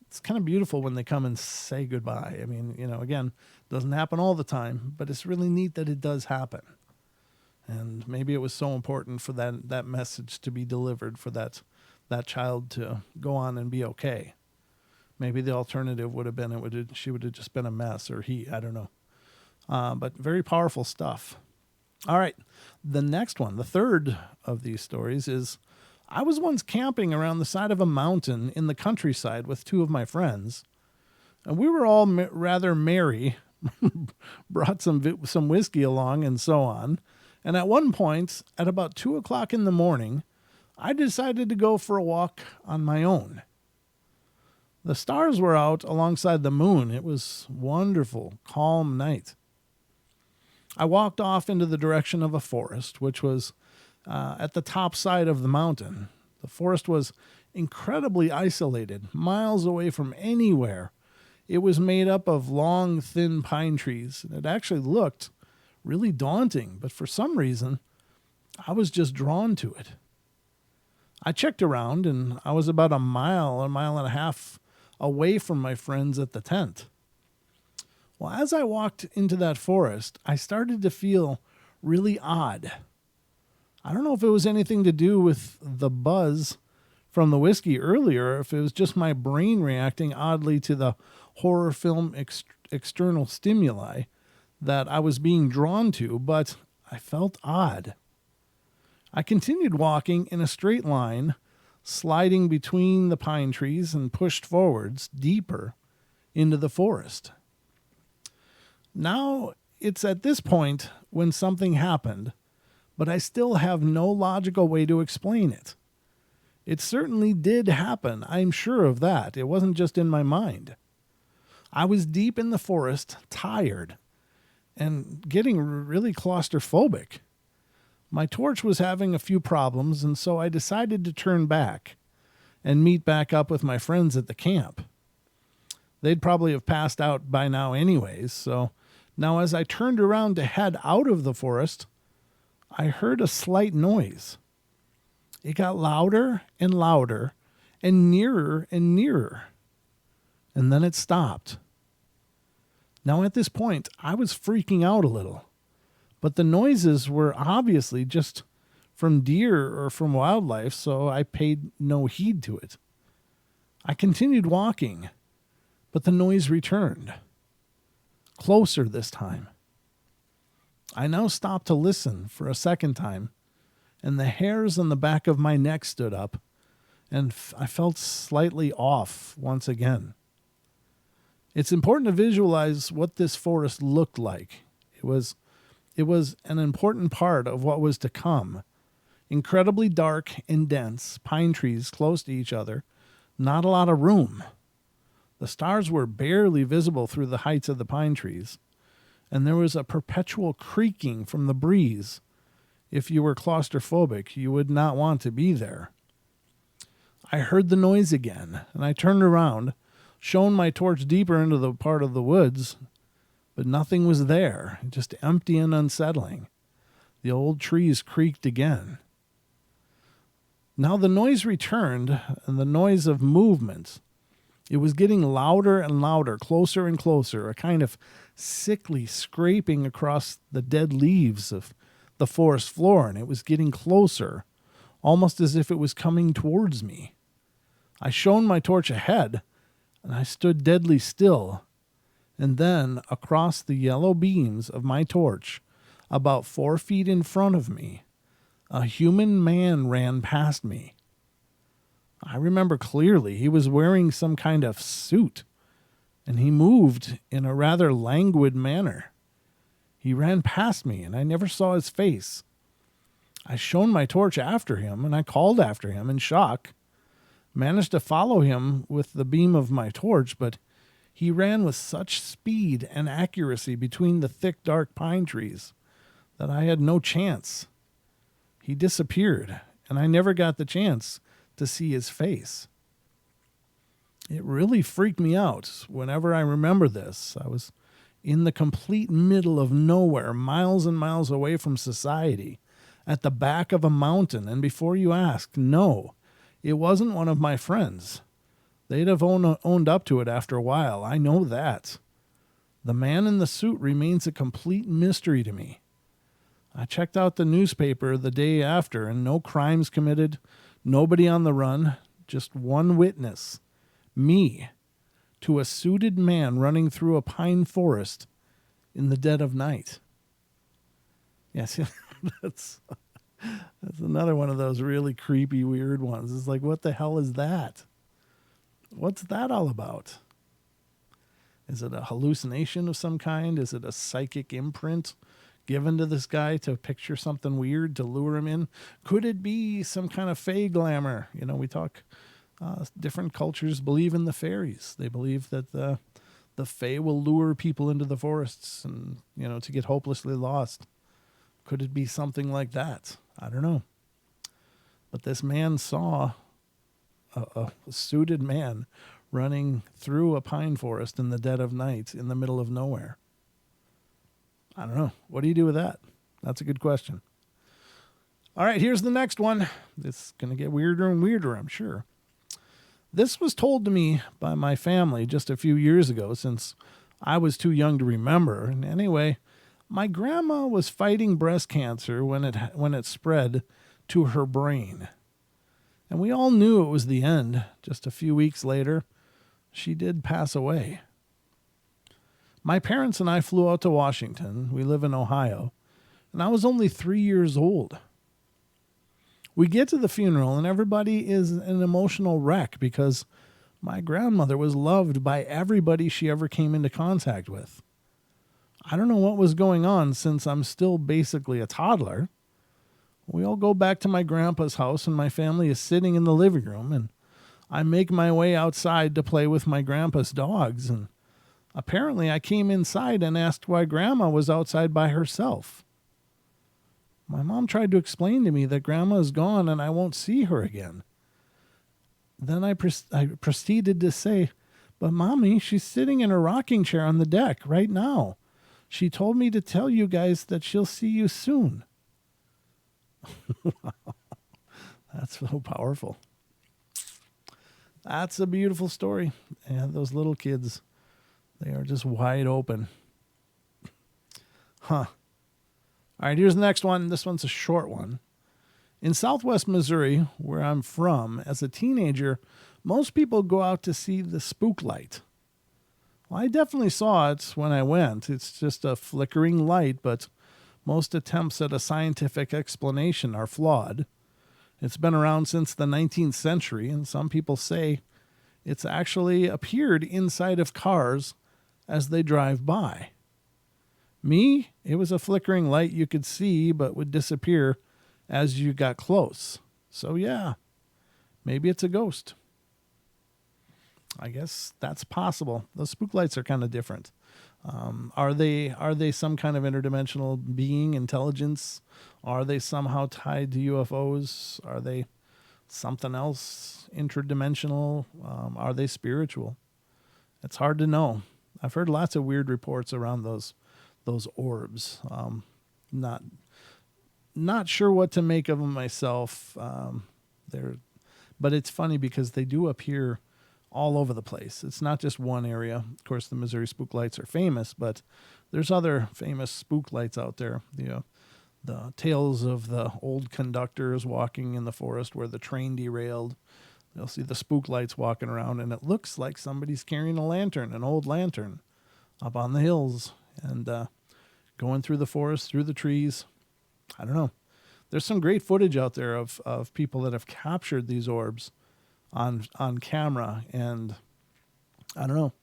It's kind of beautiful when they come and say goodbye. I mean, again, it doesn't happen all the time, but it's really neat that it does happen. And maybe it was so important for that message to be delivered, for that child to go on and be okay. Maybe the alternative would have been she would have just been a mess, or he, I don't know. But very powerful stuff. All right, the next one, the third of these stories, is I was once camping around the side of a mountain in the countryside with two of my friends, and we were all rather merry, brought some whiskey along and so on. And at one point, at about 2 o'clock in the morning, I decided to go for a walk on my own. The stars were out alongside the moon. It was wonderful, calm night. I walked off into the direction of a forest, which was at the top side of the mountain. The forest was incredibly isolated, miles away from anywhere. It was made up of long, thin pine trees, and it actually looked really daunting, but for some reason, I was just drawn to it. I checked around, and I was about a mile and a half away from my friends at the tent. Well, as I walked into that forest, I started to feel really odd. I don't know if it was anything to do with the buzz from the whiskey earlier, or if it was just my brain reacting oddly to the horror film external stimuli that I was being drawn to, but I felt odd. I continued walking in a straight line, sliding between the pine trees, and pushed forwards deeper into the forest. Now, it's at this point when something happened, but I still have no logical way to explain it. It certainly did happen, I'm sure of that. It wasn't just in my mind. I was deep in the forest, tired, and getting really claustrophobic. My torch was having a few problems, and so I decided to turn back and meet back up with my friends at the camp. They'd probably have passed out by now anyways, so now as I turned around to head out of the forest, I heard a slight noise. It got louder and louder and nearer, and then it stopped. Now at this point, I was freaking out a little, but the noises were obviously just from deer or from wildlife, so I paid no heed to it. I continued walking, but the noise returned. Closer this time. I now stopped to listen for a second time, and the hairs on the back of my neck stood up, and I felt slightly off once again. It's important to visualize what this forest looked like. It was an important part of what was to come. Incredibly dark and dense, pine trees close to each other, not a lot of room. The stars were barely visible through the heights of the pine trees, and there was a perpetual creaking from the breeze. If you were claustrophobic, you would not want to be there. I heard the noise again, and I turned around, shone my torch deeper into the part of the woods, but nothing was there, just empty and unsettling. The old trees creaked again. Now the noise returned, and the noise of movement. It was getting louder and louder, closer and closer, a kind of sickly scraping across the dead leaves of the forest floor, and it was getting closer, almost as if it was coming towards me. I shone my torch ahead, and I stood deadly still, and then across the yellow beams of my torch, about 4 feet in front of me, a human man ran past me. I remember clearly he was wearing some kind of suit, and he moved in a rather languid manner. He ran past me, and I never saw his face. I shone my torch after him, and I called after him in shock. Managed to follow him with the beam of my torch, but he ran with such speed and accuracy between the thick, dark pine trees that I had no chance. He disappeared, and I never got the chance to see his face. It really freaked me out whenever I remember this. I was in the complete middle of nowhere, miles and miles away from society, at the back of a mountain, and before you ask, no, it wasn't one of my friends. They'd have owned up to it after a while, I know that. The man in the suit remains a complete mystery to me. I checked out the newspaper the day after, and no crimes committed, nobody on the run, just one witness, me, to a suited man running through a pine forest in the dead of night. Yes, that's another one of those really creepy, weird ones. It's like, what the hell is that? What's that all about? Is it a hallucination of some kind? Is it a psychic imprint given to this guy to picture something weird to lure him in? Could it be some kind of fae glamour? You know, we talk, different cultures believe in the fairies. They believe that the fae will lure people into the forests and, you know, to get hopelessly lost. Could it be something like that? I don't know. But this man saw a suited man running through a pine forest in the dead of night in the middle of nowhere. I don't know. What do you do with that? That's a good question. All right, here's the next one. It's going to get weirder and weirder, I'm sure. This was told to me by my family just a few years ago, since I was too young to remember. And anyway, my grandma was fighting breast cancer when it spread to her brain. And we all knew it was the end. Just a few weeks later, she did pass away. My parents and I flew out to Washington. We live in Ohio. And I was only 3 years old. We get to the funeral and everybody is an emotional wreck because my grandmother was loved by everybody she ever came into contact with. I don't know what was going on since I'm still basically a toddler. We all go back to my grandpa's house and my family is sitting in the living room, and I make my way outside to play with my grandpa's dogs, and apparently I came inside and asked why grandma was outside by herself. My mom tried to explain to me that grandma is gone and I won't see her again. Then I proceeded to say, "But Mommy, she's sitting in a rocking chair on the deck right now. She told me to tell you guys that she'll see you soon." That's so powerful. That's a beautiful story. And those little kids, they are just wide open. Huh. All right, here's the next one. This one's a short one. In southwest Missouri, where I'm from, as a teenager, most people go out to see the spook light. Well, I definitely saw it when I went. It's just a flickering light, but most attempts at a scientific explanation are flawed. It's been around since the 19th century, and some people say it's actually appeared inside of cars as they drive by. Me, it was a flickering light you could see but would disappear as you got close. So yeah, maybe it's a ghost. I guess that's possible. The spook lights are kind of different. Are they some kind of interdimensional being, intelligence? Are they somehow tied to UFOs? Are they something else interdimensional? Are they spiritual? It's hard to know. I've heard lots of weird reports around those orbs. Not sure what to make of them myself. But it's funny because they do appear all over the place. It's not just one area. Of course, the Missouri spook lights are famous, but there's other famous spook lights out there. You know, the tales of the old conductors walking in the forest where the train derailed. You'll see the spook lights walking around, and it looks like somebody's carrying a lantern, an old lantern, up on the hills and going through the forest, through the trees. I don't know. There's some great footage out there of people that have captured these orbs on camera, and I don't know.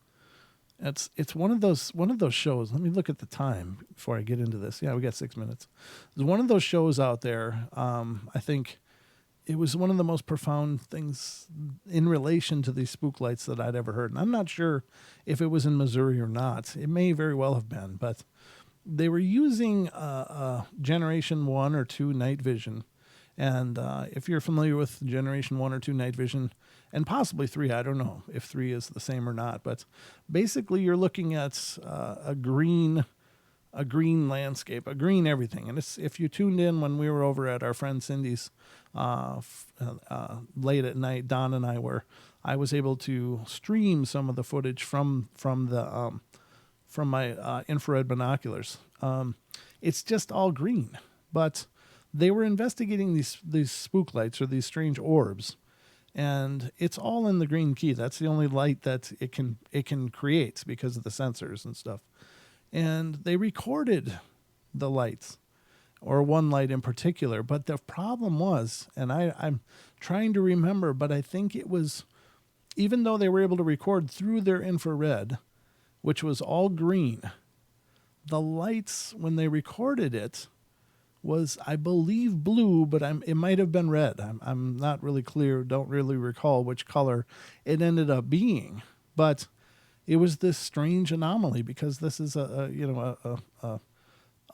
It's one of those shows. Let me look at the time before I get into this. Yeah, we got 6 minutes. There's one of those shows out there. I think it was one of the most profound things in relation to these spook lights that I'd ever heard. And I'm not sure if it was in Missouri or not. It may very well have been, but they were using a Generation 1 or 2 night vision. And if you're familiar with Generation 1 or 2 night vision, and possibly 3, I don't know if 3 is the same or not, but basically you're looking at a green landscape, a green everything. And if you tuned in when we were over at our friend Cindy's late at night, Don and I was able to stream some of the footage from my infrared binoculars. It's just all green. but they were investigating these spook lights, or these strange orbs, and it's all in the green key. That's the only light that it can create because of the sensors and stuff. And they recorded the lights, or one light in particular. But the problem was, and I'm trying to remember, but I think it was, even though they were able to record through their infrared, which was all green, the lights, when they recorded it, was, I believe, blue, but it might have been red. I'm not really clear, don't really recall which color it ended up being. But it was this strange anomaly, because this is a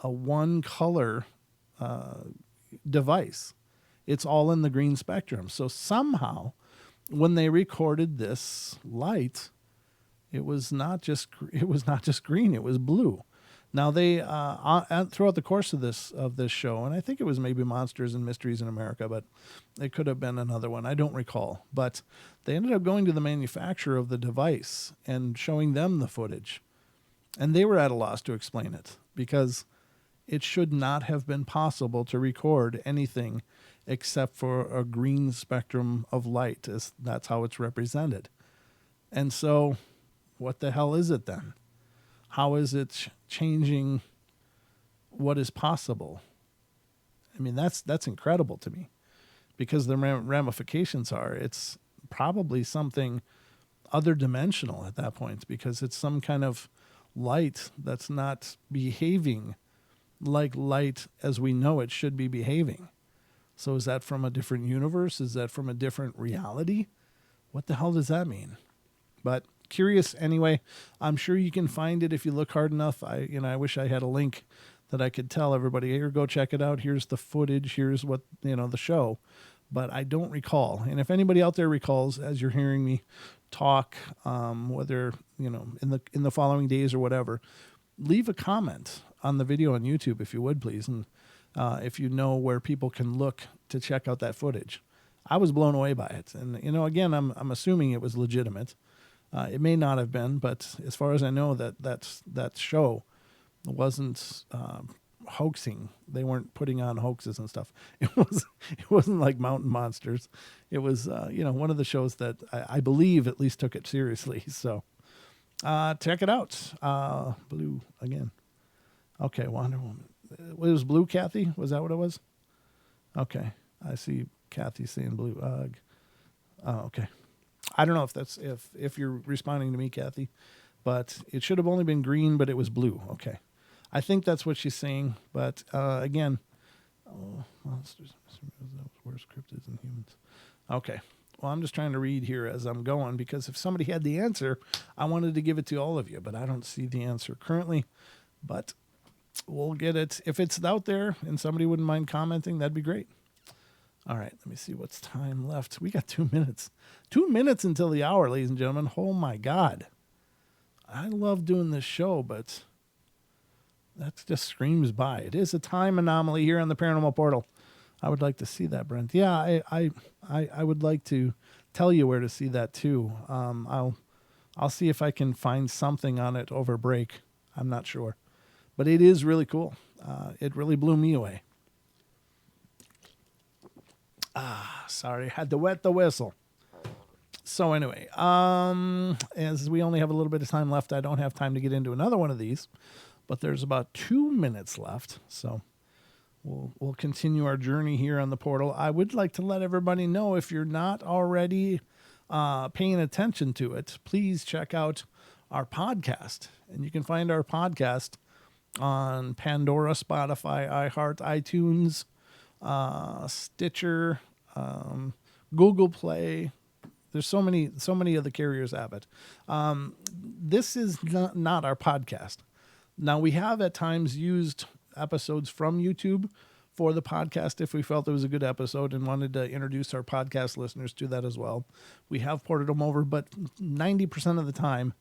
one color device. It's all in the green spectrum. So somehow, when they recorded this light, it was not just green, it was blue. Now they throughout the course of this show, and I think it was maybe Monsters and Mysteries in America, but it could have been another one. I don't recall. But they ended up going to the manufacturer of the device and showing them the footage, and they were at a loss to explain it, because it should not have been possible to record anything except for a green spectrum of light. That's how it's represented. And so, what the hell is it then? How is it changing what is possible? I mean, that's incredible to me, because the ramifications are, it's probably something other dimensional at that point, because it's some kind of light that's not behaving like light as we know it should be behaving. So is that from a different universe? Is that from a different reality? What the hell does that mean? But curious anyway. I'm sure you can find it if you look hard enough. I wish I had a link that I could tell everybody, here, go check it out. Here's the footage. Here's what, the show. But I don't recall. And if anybody out there recalls, as you're hearing me talk, whether, in the following days or whatever, leave a comment on the video on YouTube, if you would, please. And if you know where people can look to check out that footage. I was blown away by it. And, again, I'm assuming it was legitimate. It may not have been, but as far as I know, that show wasn't hoaxing. They weren't putting on hoaxes and stuff. It wasn't like Mountain Monsters. It was one of the shows that I believe at least took it seriously. So check it out. Blue again. Okay, Wonder Woman. It was blue, Kathy? Was that what it was? Okay, I see Kathy saying blue. Okay. I don't know if that's if you're responding to me, Kathy, but it should have only been green, but it was blue. Okay, I think that's what she's saying. But again, monsters, worse cryptids than humans. Okay, well, I'm just trying to read here as I'm going, because if somebody had the answer, I wanted to give it to all of you, but I don't see the answer currently. But we'll get it if it's out there, and somebody wouldn't mind commenting. That'd be great. All right, let me see what's time left. We got 2 minutes. 2 minutes until the hour, ladies and gentlemen. Oh, my God. I love doing this show, but that just screams by. It is a time anomaly here on the Paranormal Portal. I would like to see that, Brent. Yeah, I would like to tell you where to see that, too. I'll see if I can find something on it over break. I'm not sure. But it is really cool. It really blew me away. Sorry, had to wet the whistle. So anyway, as we only have a little bit of time left, I don't have time to get into another one of these, but there's about 2 minutes left. So we'll continue our journey here on the portal. I would like to let everybody know, if you're not already paying attention to it, please check out our podcast. And you can find our podcast on Pandora, Spotify, iHeart, iTunes, Stitcher, Google Play. There's so many of the carriers have it. This is not our podcast. Now, we have at times used episodes from YouTube for the podcast if we felt it was a good episode and wanted to introduce our podcast listeners to that as well. We have ported them over, but 90% of the time,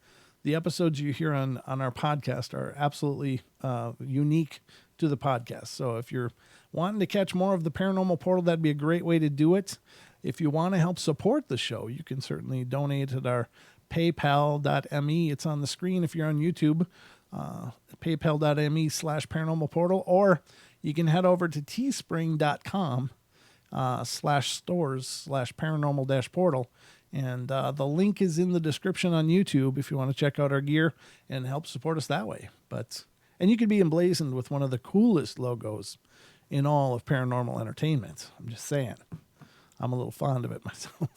the episodes you hear on our podcast are absolutely unique to the podcast. So if you're wanting to catch more of the Paranormal Portal, that'd be a great way to do it. If you want to help support the show, you can certainly donate at our paypal.me. It's on the screen if you're on YouTube, paypal.me/paranormal portal, or you can head over to teespring.com /stores/paranormal-portal. And the link is in the description on YouTube if you want to check out our gear and help support us that way. And you could be emblazoned with one of the coolest logos in all of paranormal entertainment. I'm just saying. I'm a little fond of it myself.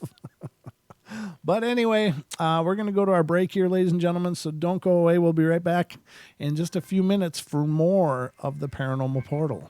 But anyway, we're going to go to our break here, ladies and gentlemen, so don't go away. We'll be right back in just a few minutes for more of the Paranormal Portal.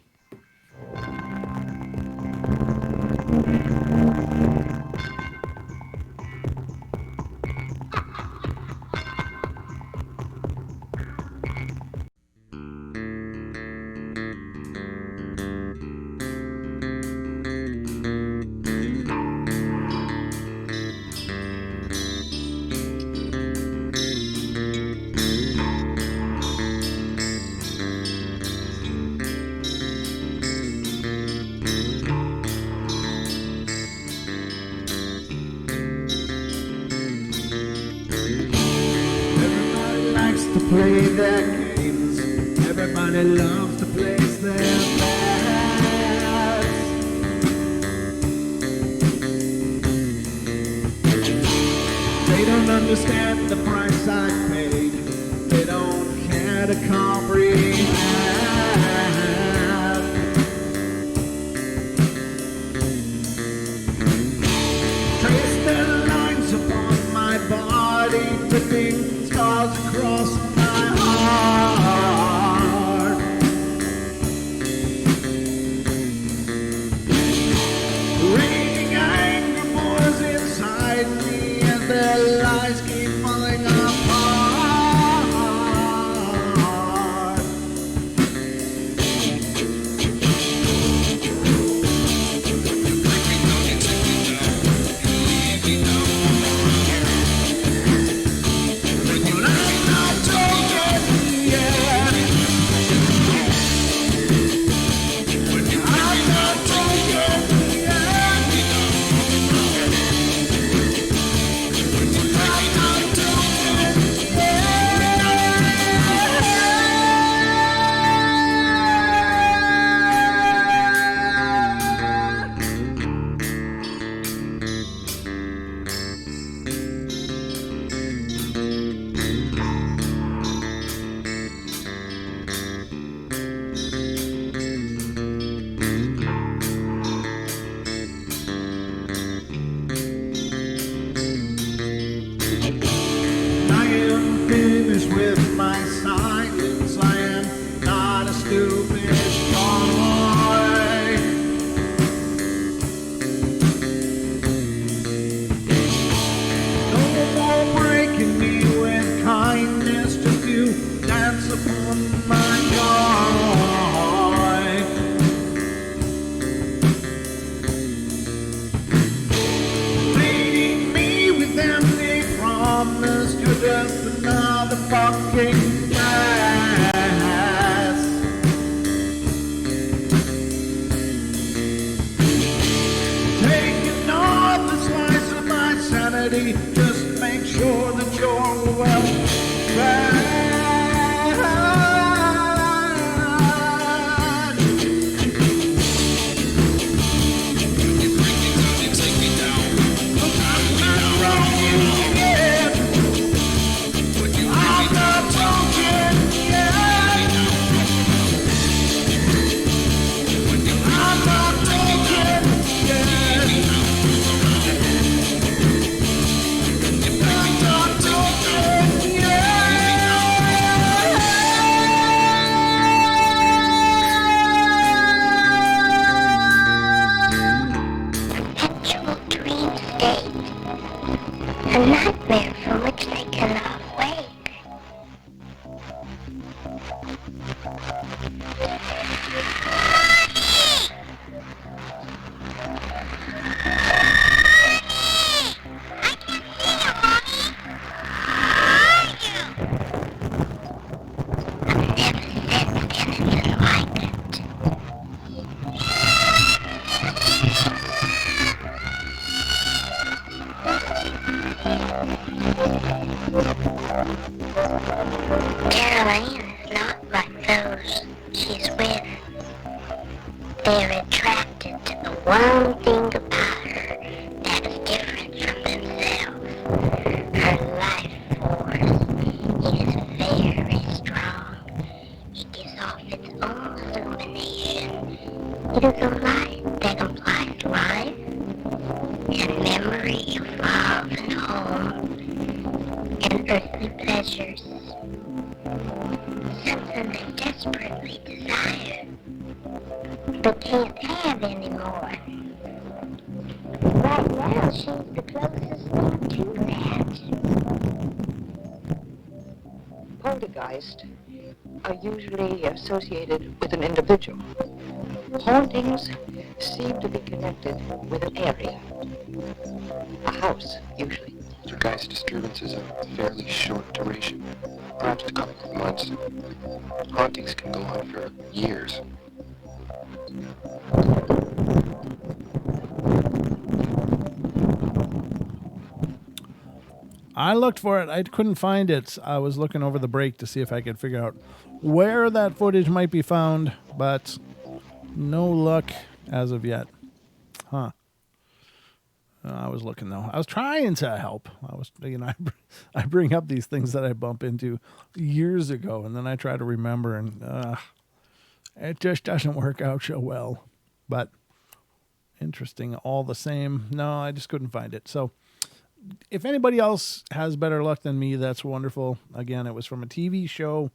Play their games. Everybody loves to place their bets. They don't understand the price I paid. They don't care to comprehend. Trace their lines upon my body, dripping scars across raining anger pours inside me, and their lies keep falling apart. But I'm not talking yet. I'm not talking yet. I'm not talking I am finished with my silence. I am not a stupid boy. No more breaking me with kindness. Just you dance upon my joy. Leading me with empty promise. You're just another fucking mess. Taking off the slice of my sanity. Just make sure that you're well fed. I'm not wrong yet. I'm not talking yet. I'm not talking yet. I'm not talking Actual dream state, a nightmare from which they cannot wake. Caroline is not like those she's with. something about her that is different from themselves. Her life force is very strong. It gives off its own illumination. It is a light that implies life and memory of love and home and earthly pleasures. Something they desperately desire, but can't have anymore. Right now, she's the closest thing to that. Poltergeists are usually associated with an individual. Hauntings seem to be connected with an area. A house, usually. Poltergeist disturbances are of fairly short duration, perhaps a couple of months. Hauntings can go on for years. I looked for it. I couldn't find it. I was looking over the break to see if I could figure out where that footage might be found, but no luck as of yet. Huh. I was looking, though. I was trying to help. I bring up these things that I bump into years ago, and then I try to remember, and it just doesn't work out so well. But interesting all the same. No, I just couldn't find it. So if anybody else has better luck than me, that's wonderful. Again, it was from a TV show.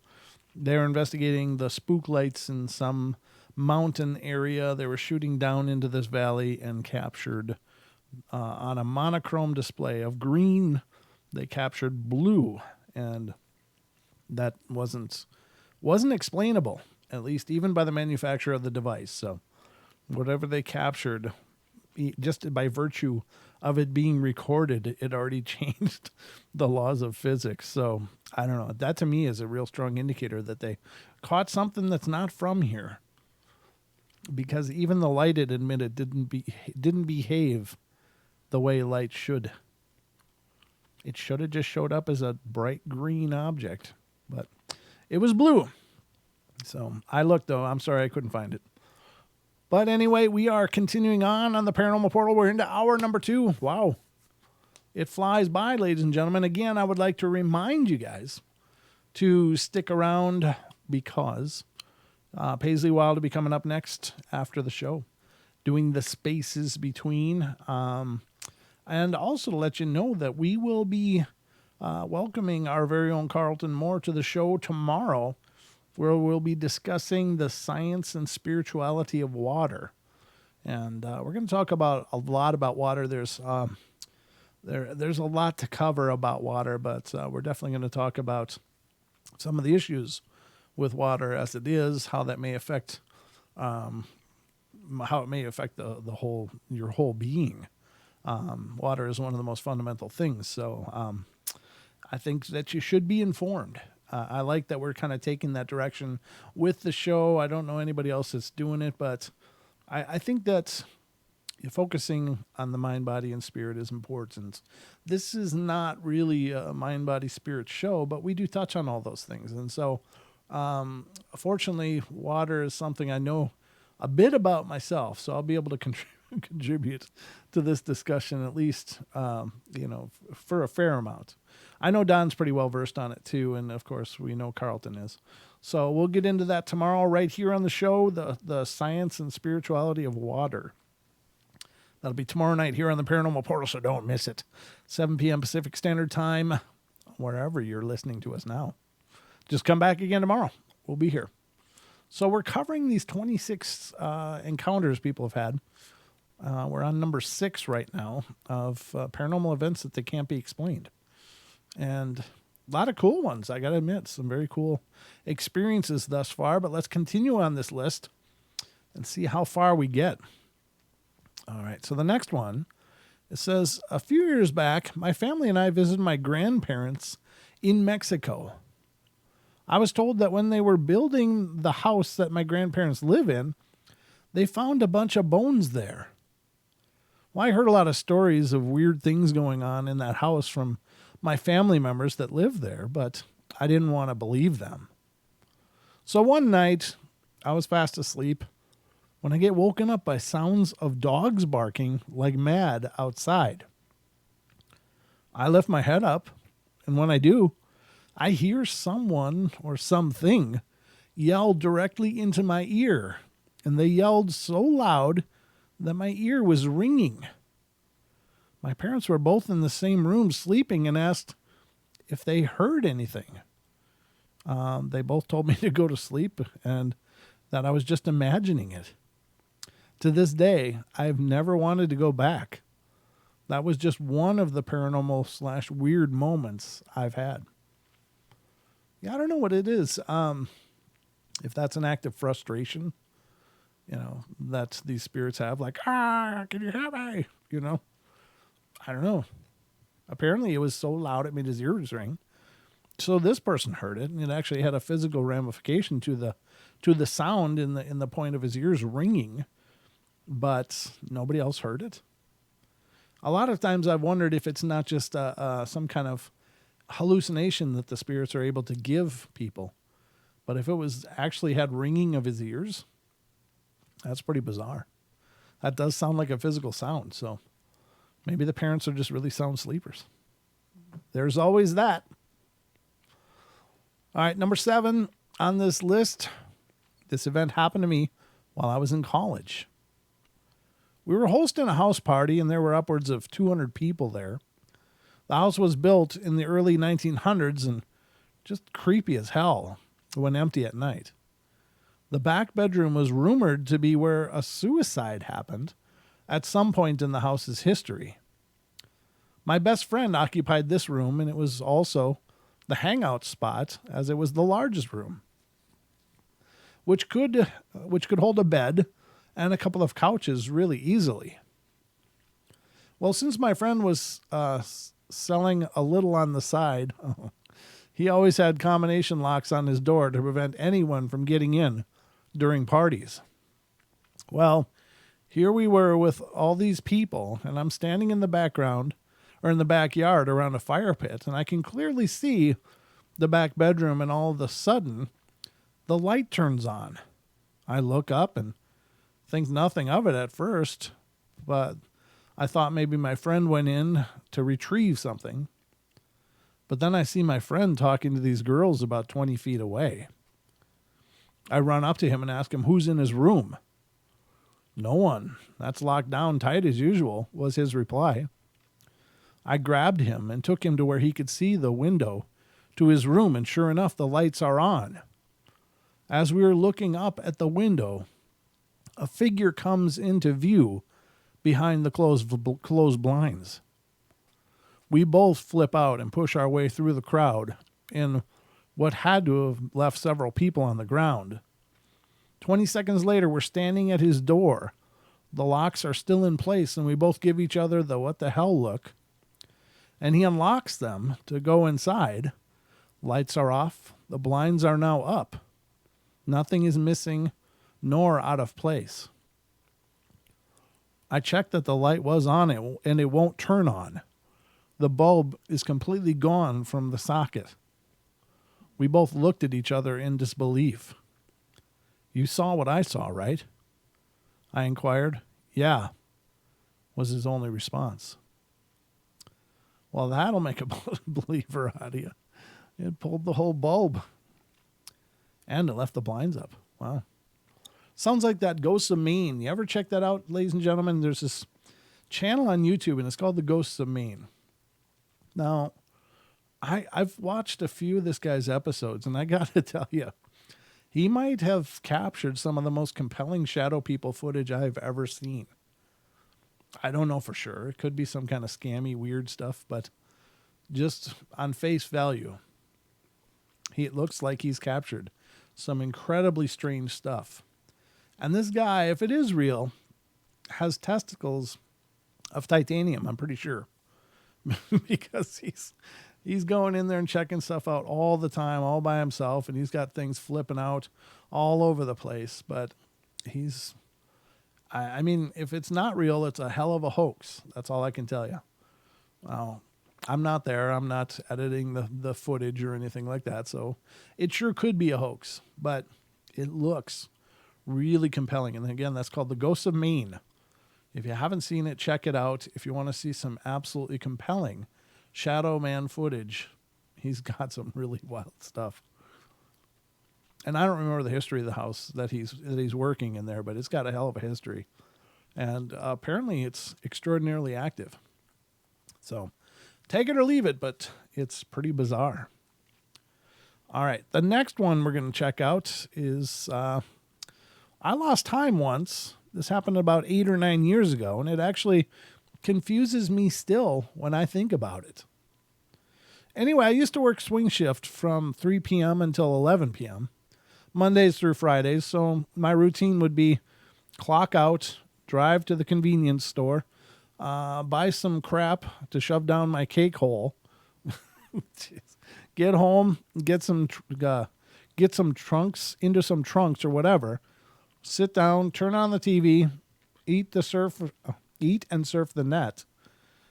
They're investigating the spook lights in some mountain area. They were shooting down into this valley and captured on a monochrome display of green. They captured blue, and that wasn't explainable, at least even by the manufacturer of the device. So whatever they captured, just by virtue of it being recorded, it already changed the laws of physics. So I don't know. That to me is a real strong indicator that they caught something that's not from here, because even the light, it admitted, didn't behave the way light should. It should have just showed up as a bright green object, but it was blue. So I looked, though. I'm sorry I couldn't find it. But anyway, we are continuing on the Paranormal Portal. We're into hour number 2. Wow. It flies by, ladies and gentlemen. Again, I would like to remind you guys to stick around, because Paisley Wild will be coming up next after the show, doing the spaces between. And also to let you know that we will be welcoming our very own Carlton Moore to the show tomorrow, where we'll be discussing the science and spirituality of water. And we're going to talk about a lot about water. There's a lot to cover about water, but we're definitely going to talk about some of the issues with water as it is, how that may affect the whole, your whole being. Water is one of the most fundamental things. So I think that you should be informed. I like that we're kind of taking that direction with the show. I don't know anybody else that's doing it, but I think that focusing on the mind, body, and spirit is important. This is not really a mind, body, spirit show, but we do touch on all those things. And so, fortunately, water is something I know a bit about myself, so I'll be able to contribute to this discussion, at least, for a fair amount. I know Don's pretty well versed on it too, and of course we know Carlton is. So we'll get into that tomorrow right here on the show, the science and spirituality of water. That'll be tomorrow night here on the Paranormal Portal, so don't miss it. 7 p.m. Pacific Standard Time, wherever you're listening to us now. Just come back again tomorrow. We'll be here. So we're covering these 26 encounters people have had. We're on number 6 right now of paranormal events that they can't be explained. And a lot of cool ones, I got to admit. Some very cool experiences thus far. But let's continue on this list and see how far we get. All right, so the next one, it says, a few years back, my family and I visited my grandparents in Mexico. I was told that when they were building the house that my grandparents live in, they found a bunch of bones there. Well, I heard a lot of stories of weird things going on in that house from my family members that live there, but I didn't want to believe them. So one night, I was fast asleep when I get woken up by sounds of dogs barking like mad outside. I lift my head up, and when I do, I hear someone or something yell directly into my ear, and they yelled so loud that my ear was ringing. My parents were both in the same room sleeping and asked if they heard anything. They both told me to go to sleep and that I was just imagining it. To this day, I've never wanted to go back. That was just one of the paranormal / weird moments I've had. Yeah, I don't know what it is. If that's an act of frustration, that these spirits have, like, can you help me? I don't know. Apparently it was so loud it made his ears ring. So this person heard it, and it actually had a physical ramification to the sound in the point of his ears ringing, but nobody else heard it. A lot of times I've wondered if it's not just some kind of hallucination that the spirits are able to give people, but if it was actually had ringing of his ears, that's pretty bizarre. That does sound like a physical sound, so maybe the parents are just really sound sleepers. There's always that. All right, number 7 on this list. This event happened to me while I was in college. We were hosting a house party, and there were upwards of 200 people there. The house was built in the early 1900s and just creepy as hell when empty at night. The back bedroom was rumored to be where a suicide happened at some point in the house's history. My best friend occupied this room, and it was also the hangout spot, as it was the largest room, which could hold a bed and a couple of couches really easily. Well, since my friend was selling a little on the side, he always had combination locks on his door to prevent anyone from getting in during parties. Well, here we were with all these people, and I'm standing in the background or in the backyard around a fire pit, and I can clearly see the back bedroom, and all of a sudden, the light turns on. I look up and think nothing of it at first, but I thought maybe my friend went in to retrieve something. But then I see my friend talking to these girls about 20 feet away. I run up to him and ask him who's in his room. No one. That's locked down tight as usual, was his reply. I grabbed him and took him to where he could see the window to his room, and sure enough, the lights are on. As we were looking up at the window, a figure comes into view behind the closed blinds. We both flip out and push our way through the crowd in what had to have left several people on the ground. 20 seconds later, we're standing at his door. The locks are still in place, and we both give each other the what the hell look. And he unlocks them to go inside. Lights are off. The blinds are now up. Nothing is missing nor out of place. I checked that the light was on it, and it won't turn on. The bulb is completely gone from the socket. We both looked at each other in disbelief. You saw what I saw, right? I inquired. Yeah, was his only response. Well, that'll make a believer out of you. It pulled the whole bulb. And it left the blinds up. Wow. Sounds like that Ghosts of Maine. You ever check that out, ladies and gentlemen? There's this channel on YouTube, and it's called the Ghosts of Maine. Now, I've watched a few of this guy's episodes, and I got to tell you, he might have captured some of the most compelling shadow people footage I've ever seen. I don't know for sure. It could be some kind of scammy, weird stuff, but just on face value, it looks like he's captured some incredibly strange stuff. And this guy, if it is real, has testicles of titanium, I'm pretty sure. Because he's going in there and checking stuff out all the time, all by himself, and he's got things flipping out all over the place. But I mean, if it's not real, it's a hell of a hoax. That's all I can tell you. Well, I'm not there. I'm not editing the footage or anything like that. So it sure could be a hoax, but it looks Really compelling. And again, that's called The Ghosts of Maine. If you haven't seen it, check it out. If you want to see some absolutely compelling Shadow Man footage, he's got some really wild stuff. And I don't remember the history of the house that he's working in there, but it's got a hell of a history. And apparently it's extraordinarily active. So take it or leave it, but it's pretty bizarre. All right, the next one we're going to check out is I lost time once. This happened about 8 or 9 years ago, and it actually confuses me still when I think about it. Anyway, I used to work swing shift from 3 p.m. until 11 p.m., Mondays through Fridays, so my routine would be clock out, drive to the convenience store, buy some crap to shove down my cake hole, get home, get some trunks into some trunks or whatever, sit down, turn on the TV, eat and surf the net,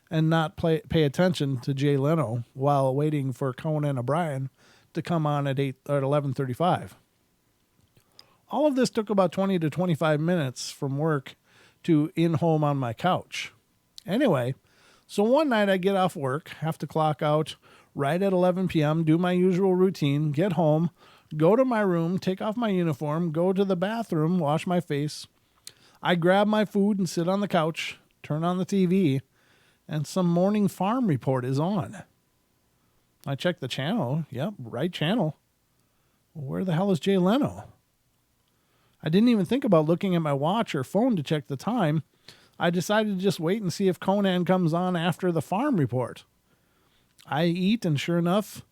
and not pay attention to Jay Leno while waiting for Conan O'Brien to come on at 11:35. All of this took about 20 to 25 minutes from work to in home on my couch. Anyway, so one night I get off work, have to clock out right at 11 p.m., do my usual routine, get home, go to my room, take off my uniform, go to the bathroom, wash my face. I grab my food and sit on the couch, turn on the TV, and some morning farm report is on. I check the channel. Yep, right channel. Where the hell is Jay Leno? I didn't even think about looking at my watch or phone to check the time. I decided to just wait and see if Conan comes on after the farm report. I eat, and sure enough,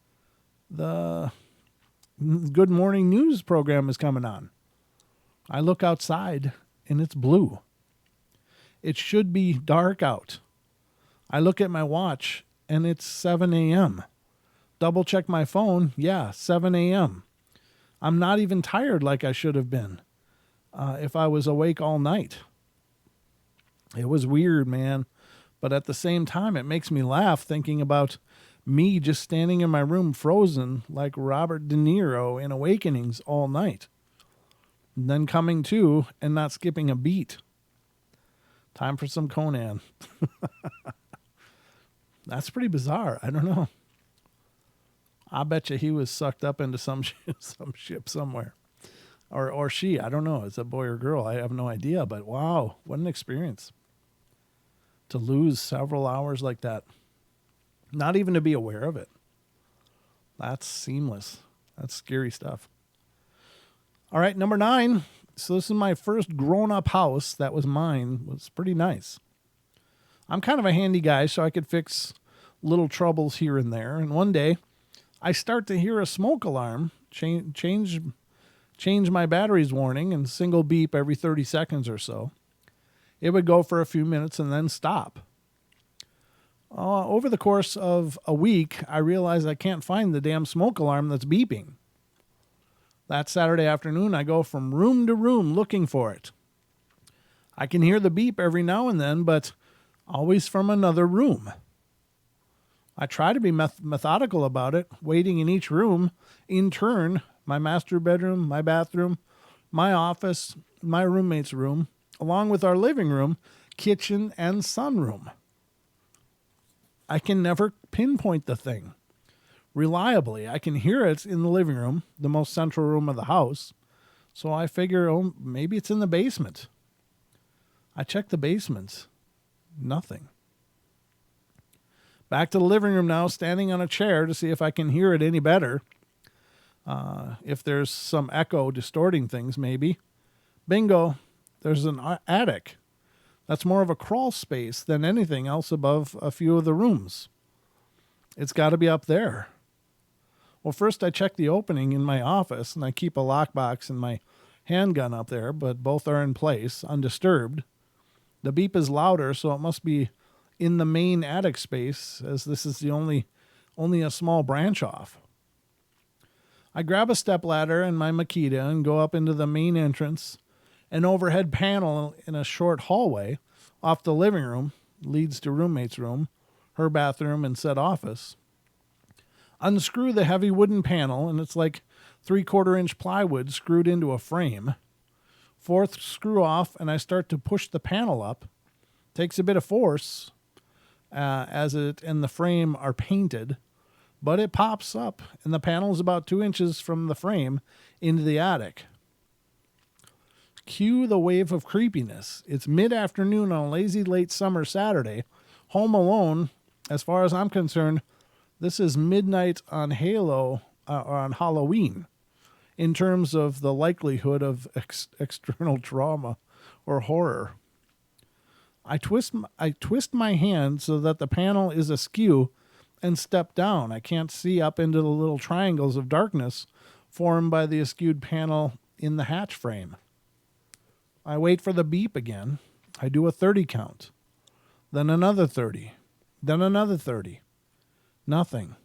the Good Morning News program is coming on. I look outside, and it's blue. It should be dark out. I look at my watch, and it's 7 a.m. Double check my phone. Yeah, 7 a.m. I'm not even tired like I should have been if I was awake all night. It was weird, man. But at the same time, it makes me laugh thinking about me just standing in my room frozen like Robert De Niro in Awakenings all night. And then coming to and not skipping a beat. Time for some Conan. That's pretty bizarre. I don't know. I bet you he was sucked up into some ship somewhere. Or she. I don't know. It's a boy or girl. I have no idea. But wow, what an experience. To lose several hours like that. Not even to be aware of it. That's seamless. That's scary stuff. All right, number 9. So this is my first grown-up house that was mine. It was pretty nice. I'm kind of a handy guy, so I could fix little troubles here and there. And one day, I start to hear a smoke alarm change my battery's warning and single beep every 30 seconds or so. It would go for a few minutes and then stop. Over the course of a week, I realized I can't find the damn smoke alarm that's beeping. That Saturday afternoon, I go from room to room looking for it. I can hear the beep every now and then, but always from another room. I try to be methodical about it, waiting in each room in turn, my master bedroom, my bathroom, my office, my roommate's room, along with our living room, kitchen, and sunroom. I can never pinpoint the thing reliably. I can hear it in the living room, the most central room of the house. So I figure, maybe it's in the basement. I check the basement. Nothing. Back to the living room now, standing on a chair to see if I can hear it any better. If there's some echo distorting things, maybe. Bingo. There's an attic. That's more of a crawl space than anything else above a few of the rooms. It's got to be up there. Well, first I check the opening in my office, and I keep a lockbox and my handgun up there, but both are in place, undisturbed. The beep is louder, so it must be in the main attic space, as this is the only a small branch off. I grab a stepladder and my Makita and go up into the main entrance. An overhead panel in a short hallway off the living room leads to roommate's room, her bathroom, and said office. Unscrew the heavy wooden panel, and it's like 3/4 inch plywood screwed into a frame. Fourth screw off, and I start to push the panel up. Takes a bit of force, as it and the frame are painted, but it pops up, and the panel is about 2 inches from the frame into the attic. Cue the wave of creepiness. It's mid-afternoon on a lazy late summer Saturday. Home alone, as far as I'm concerned, this is midnight on or on Halloween in terms of the likelihood of external trauma or horror. I twist my hand so that the panel is askew and step down. I can't see up into the little triangles of darkness formed by the askewed panel in the hatch frame. I wait for the beep again. I do a 30 count. Then another 30. Then another 30. Nothing.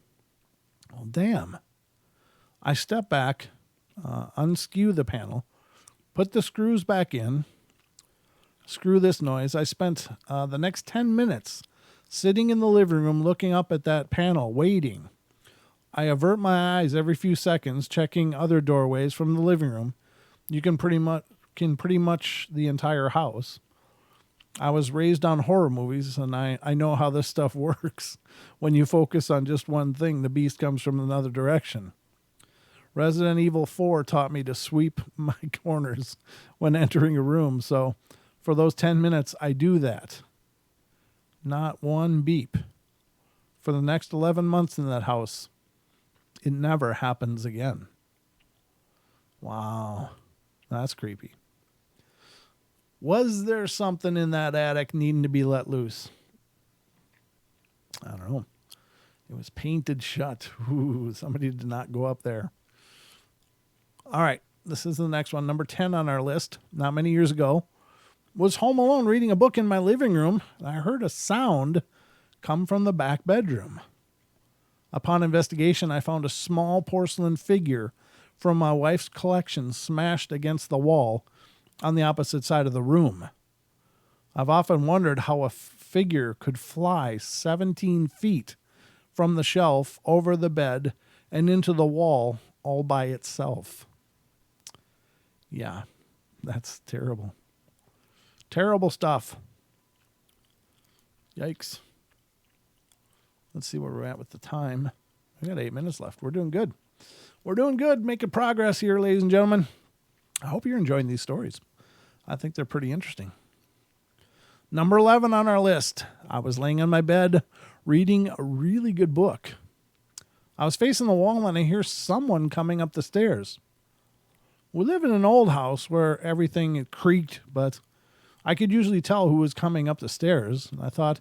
Well, damn. I step back, unskew the panel, put the screws back in. Screw this noise. I spent the next 10 minutes sitting in the living room looking up at that panel, waiting. I avert my eyes every few seconds, checking other doorways from the living room. You can pretty much the entire house. I was raised on horror movies, and I know how this stuff works. When you focus on just one thing, the beast comes from another direction. Resident Evil 4 taught me to sweep my corners when entering a room, so for those 10 minutes, I do that. Not one beep. For the next 11 months in that house, it never happens again. Wow, that's creepy. Was there something in that attic needing to be let loose? I don't know. It was painted shut. Ooh, somebody did not go up there. All right, this is the next one. Number 10 on our list. Not many years ago. Was home alone reading a book in my living room. I heard a sound come from the back bedroom. Upon investigation, I found a small porcelain figure from my wife's collection smashed against the wall on the opposite side of the room. I've often wondered how a figure could fly 17 feet from the shelf over the bed and into the wall all by itself. Yeah, that's terrible. Terrible stuff. Yikes. Let's see where we're at with the time. We got 8 minutes left. We're doing good. We're doing good. Making progress here, ladies and gentlemen. I hope you're enjoying these stories. I think they're pretty interesting. Number 11 on our list. I was laying on my bed reading a really good book. I was facing the wall and I hear someone coming up the stairs. We live in an old house where everything creaked, but I could usually tell who was coming up the stairs. I thought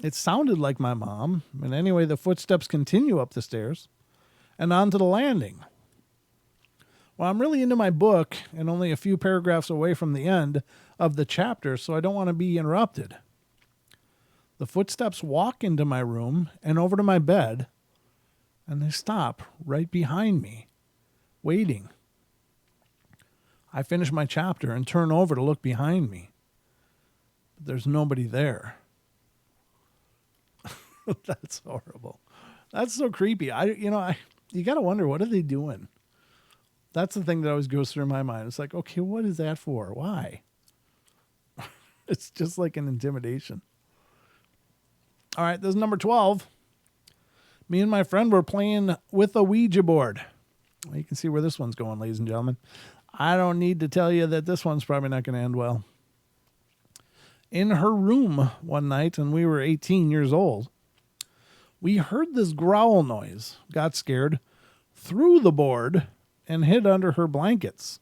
it sounded like my mom. And anyway, the footsteps continue up the stairs and onto the landing. Well, I'm really into my book and only a few paragraphs away from the end of the chapter, so I don't want to be interrupted. The footsteps walk into my room and over to my bed, and they stop right behind me, waiting. I finish my chapter and turn over to look behind me. But there's nobody there. That's horrible. That's so creepy. You got to wonder, what are they doing? That's the thing that always goes through my mind. It's like, okay, what is that for? Why? It's just like an intimidation. All right, this is number 12. Me and my friend were playing with a Ouija board. Well, you can see where this one's going, ladies and gentlemen. I don't need to tell you that this one's probably not going to end well. In her room one night, and we were 18 years old, we heard this growl noise, got scared, threw the board, and hid under her blankets.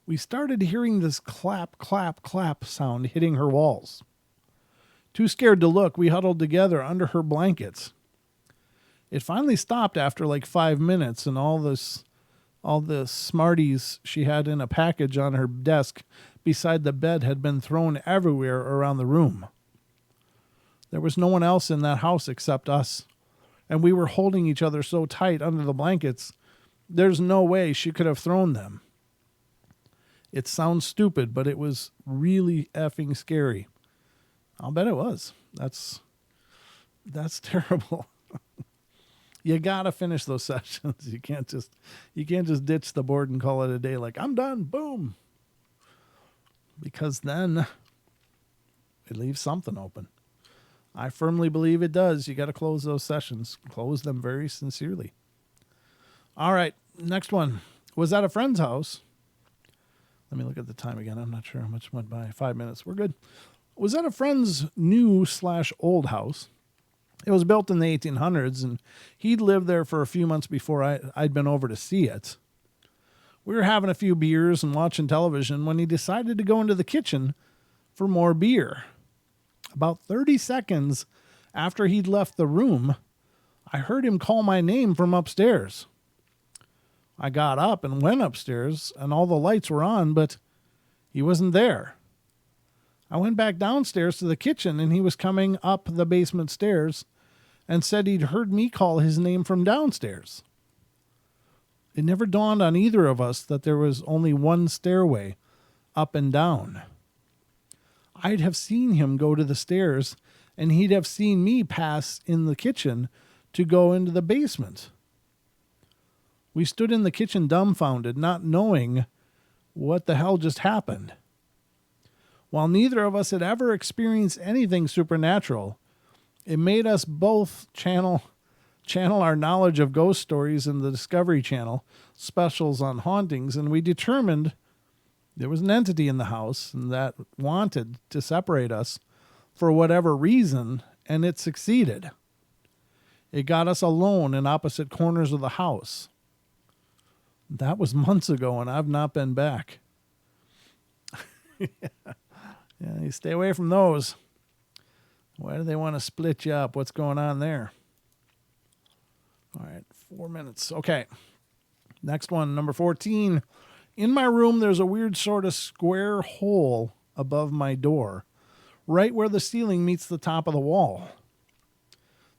We started hearing this clap, clap, clap sound hitting her walls. Too scared to look, we huddled together under her blankets. It finally stopped after like 5 minutes, and all the Smarties she had in a package on her desk beside the bed had been thrown everywhere around the room. There was no one else in that house except us, and we were holding each other so tight under the blankets, there's no way she could have thrown them. It sounds stupid, but it was really effing scary. I'll bet it was. That's terrible. You gotta finish those sessions. You can't just ditch the board and call it a day like, I'm done, boom. because then it leaves something open. I firmly believe it does. You got to close those sessions. Close them very sincerely. All right, next one. Was at a friend's house. Let me look at the time again. I'm not sure how much went by. 5 minutes. We're good. Was at a friend's new/old house. It was built in the 1800s, and he'd lived there for a few months before I'd been over to see it. We were having a few beers and watching television when he decided to go into the kitchen for more beer. About 30 seconds after he'd left the room, I heard him call my name from upstairs. I got up and went upstairs, and all the lights were on, but he wasn't there. I went back downstairs to the kitchen, and he was coming up the basement stairs and said he'd heard me call his name from downstairs. It never dawned on either of us that there was only one stairway up and down. I'd have seen him go to the stairs, and he'd have seen me pass in the kitchen to go into the basement. We stood in the kitchen dumbfounded, not knowing what the hell just happened. While neither of us had ever experienced anything supernatural, it made us both channel our knowledge of ghost stories in the Discovery Channel specials on hauntings, and we determined there was an entity in the house and that wanted to separate us for whatever reason, and it succeeded. It got us alone in opposite corners of the house. That was months ago, and I've not been back. Yeah, you stay away from those. Why do they want to split you up? What's going on there? All right, 4 minutes. Okay. Next one, number 14. In my room, there's a weird sort of square hole above my door, right where the ceiling meets the top of the wall.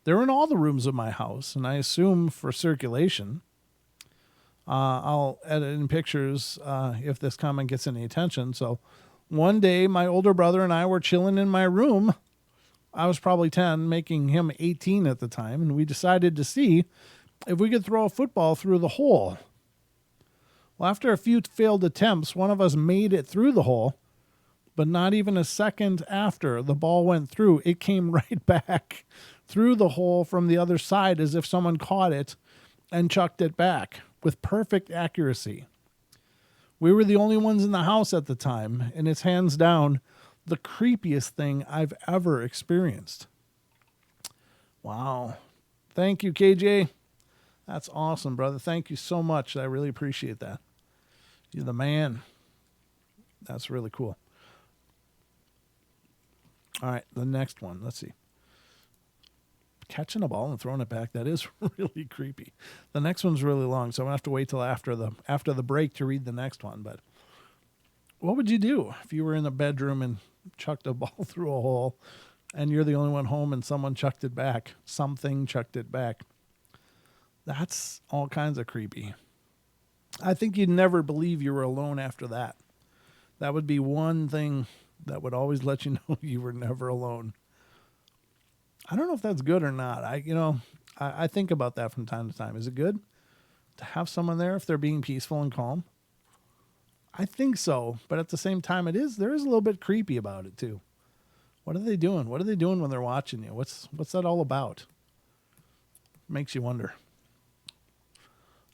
They're in all the rooms of my house, and I assume for circulation. I'll edit in pictures if this comment gets any attention. So one day, my older brother and I were chilling in my room. I was probably 10, making him 18 at the time, and we decided to see if we could throw a football through the hole. Well, after a few failed attempts, one of us made it through the hole, but not even a second after the ball went through, it came right back through the hole from the other side as if someone caught it and chucked it back with perfect accuracy. We were the only ones in the house at the time, and it's hands down the creepiest thing I've ever experienced. Wow. Thank you, KJ. That's awesome, brother. Thank you so much. I really appreciate that. You're the man. That's really cool. All right, the next one. Let's see. Catching a ball and throwing it back, that is really creepy. The next one's really long, so I'm going to have to wait till after the break to read the next one. But what would you do if you were in a bedroom and chucked a ball through a hole and you're the only one home and someone chucked it back? Something chucked it back. That's all kinds of creepy. I think you'd never believe you were alone after that. That would be one thing that would always let you know you were never alone. I don't know if that's good or not. I think about that from time to time. Is it good to have someone there if they're being peaceful and calm? I think so, but at the same time, there is a little bit creepy about it too. What are they doing? What are they doing when they're watching you? What's that all about? Makes you wonder.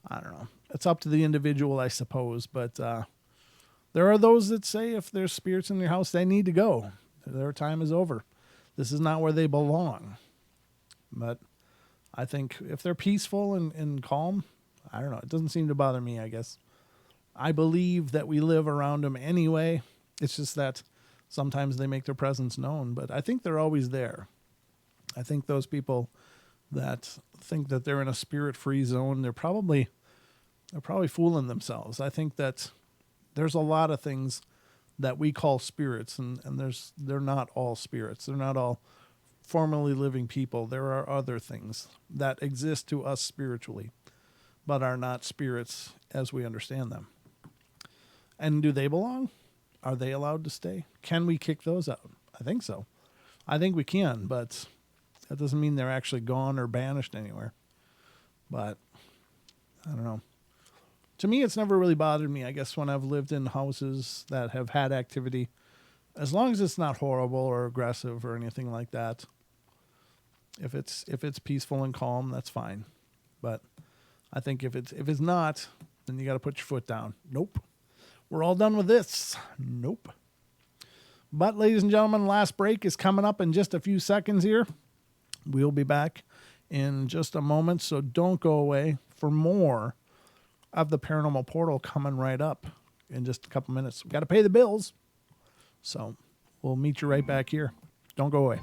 I don't know. It's up to the individual, I suppose, but there are those that say if there's spirits in your house, they need to go. Their time is over. This is not where they belong. But I think if they're peaceful and calm, I don't know. It doesn't seem to bother me, I guess. I believe that we live around them anyway. It's just that sometimes they make their presence known, but I think they're always there. I think those people that think that they're in a spirit-free zone, they're probably fooling themselves. I think that there's a lot of things that we call spirits, and they're not all spirits. They're not all formerly living people. There are other things that exist to us spiritually, but are not spirits as we understand them. And do they belong? Are they allowed to stay? Can we kick those out? I think so. I think we can, but that doesn't mean they're actually gone or banished anywhere. But I don't know. to me, it's never really bothered me. I guess when I've lived in houses that have had activity, as long as it's not horrible or aggressive or anything like that. If it's peaceful and calm, that's fine. But I think if it's not, then you got to put your foot down. Nope. We're all done with this. Nope. But ladies and gentlemen, last break is coming up in just a few seconds here. We'll be back in just a moment, so don't go away for more of the Paranormal Portal coming right up in just a couple minutes. We've got to pay the bills. So we'll meet you right back here. Don't go away.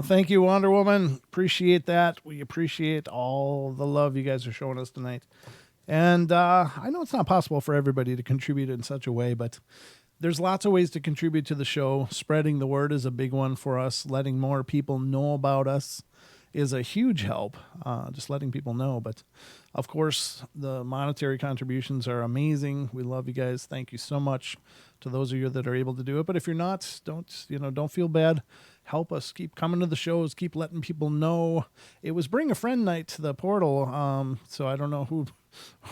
thank you, Wonder Woman. Appreciate that. We appreciate all the love you guys are showing us tonight. And I know it's not possible for everybody to contribute in such a way, but there's lots of ways to contribute to the show. Spreading the word is a big one for us. Letting more people know about us is a huge help. Just letting people know. But of course, the monetary contributions are amazing. We love you guys. Thank you so much to those of you that are able to do it. But if you're not, don't feel bad. Help us. Keep coming to the shows. Keep letting people know. It was Bring a Friend night to the portal. So I don't know who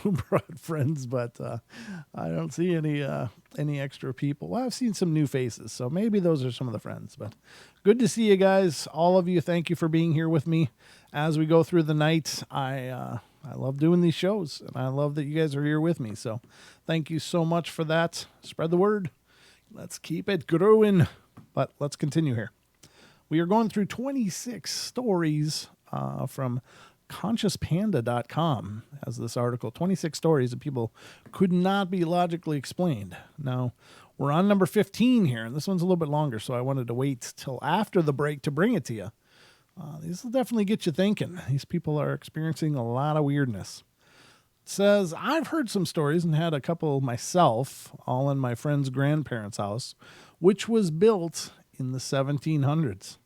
brought friends, but I don't see any extra people. Well, I've seen some new faces, so maybe those are some of the friends. But good to see you guys, all of you. Thank you for being here with me as we go through the night. I love doing these shows, and I love that you guys are here with me. So thank you so much for that. Spread the word. Let's keep it growing. But let's continue here. We are going through 26 stories from ConsciousPanda.com as this article. 26 stories that people could not be logically explained. Now, we're on number 15 here, and this one's a little bit longer, so I wanted to wait till after the break to bring it to you. These will definitely get you thinking. These people are experiencing a lot of weirdness. It says, I've heard some stories and had a couple myself, all in my friend's grandparents' house, which was built in the 1700s.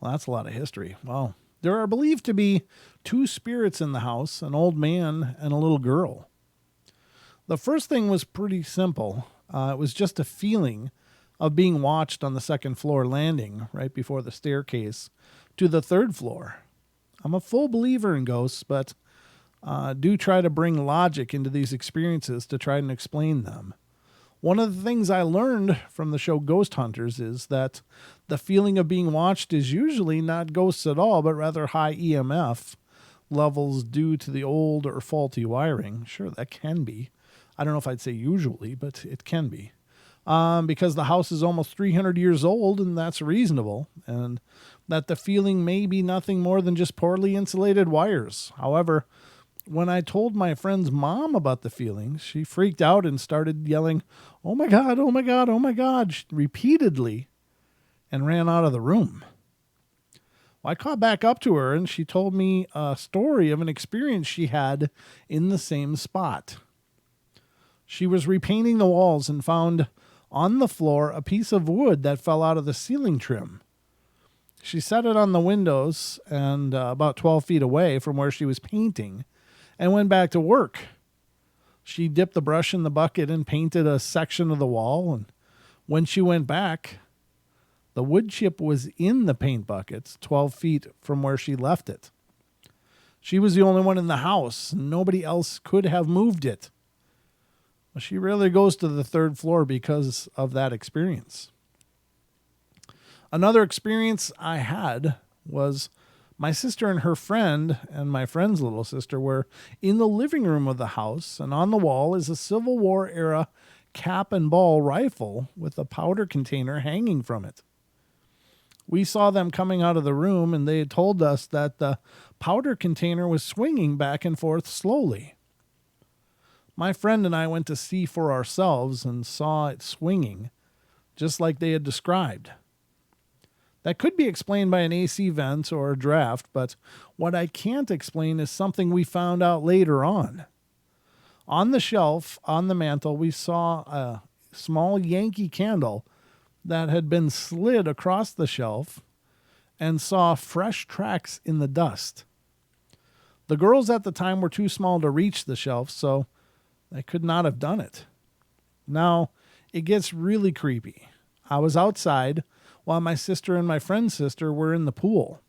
Well, that's a lot of history. Wow. There are believed to be two spirits in the house, an old man and a little girl. The first thing was pretty simple. It was just a feeling of being watched on the second floor landing right before the staircase to the third floor. I'm a full believer in ghosts, but do try to bring logic into these experiences to try and explain them. One of the things I learned from the show Ghost Hunters is that the feeling of being watched is usually not ghosts at all, but rather high EMF levels due to the old or faulty wiring. Sure, that can be. I don't know if I'd say usually, but it can be. Because the house is almost 300 years old, and that's reasonable, and that the feeling may be nothing more than just poorly insulated wires. However, when I told my friend's mom about the feeling, she freaked out and started yelling, "Oh my God, oh my God, oh my God," repeatedly, and ran out of the room. Well, I caught back up to her, and she told me a story of an experience she had in the same spot. She was repainting the walls and found on the floor a piece of wood that fell out of the ceiling trim. She set it on the windows and about 12 feet away from where she was painting, and went back to work. She dipped the brush in the bucket and painted a section of the wall, and when she went back, the wood chip was in the paint bucket 12 feet from where she left it. She was the only one in the house, and nobody else could have moved it. Well, she rarely goes to the third floor because of that experience. Another experience I had was my sister and her friend and my friend's little sister were in the living room of the house, and on the wall is a Civil War era cap and ball rifle with a powder container hanging from it. We saw them coming out of the room, and they had told us that the powder container was swinging back and forth slowly. My friend and I went to see for ourselves and saw it swinging, just like they had described. That could be explained by an AC vent or a draft, but what I can't explain is something we found out later on. On the shelf, on the mantle, we saw a small Yankee candle that had been slid across the shelf and saw fresh tracks in the dust. The girls at the time were too small to reach the shelf, so they could not have done it. Now, it gets really creepy. I was outside while my sister and my friend's sister were in the pool.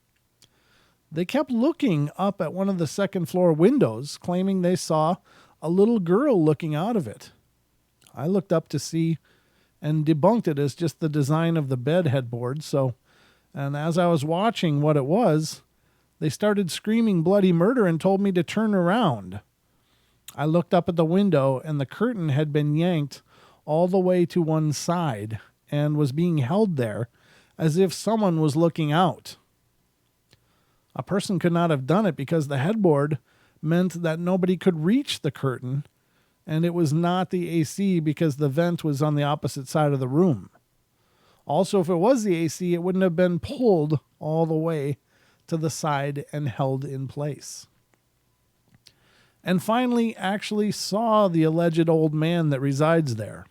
They kept looking up at one of the second floor windows, claiming they saw a little girl looking out of it. I looked up to see and debunked it as just the design of the bed headboard. And as I was watching what it was, they started screaming bloody murder and told me to turn around. I looked up at the window, and the curtain had been yanked all the way to one side and was being held there as if someone was looking out. A person could not have done it because the headboard meant that nobody could reach the curtain, and it was not the AC because the vent was on the opposite side of the room. Also, if it was the AC, it wouldn't have been pulled all the way to the side and held in place. And finally, actually saw the alleged old man that resides there.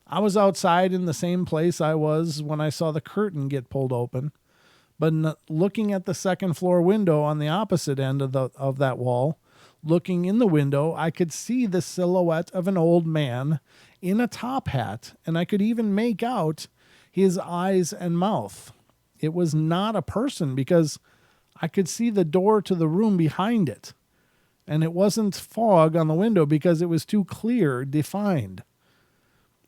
I was outside in the same place I was when I saw the curtain get pulled open, but looking at the second floor window on the opposite end of that wall, looking in the window, I could see the silhouette of an old man in a top hat, and I could even make out his eyes and mouth. It was not a person because I could see the door to the room behind it. And it wasn't fog on the window because it was too clear, defined.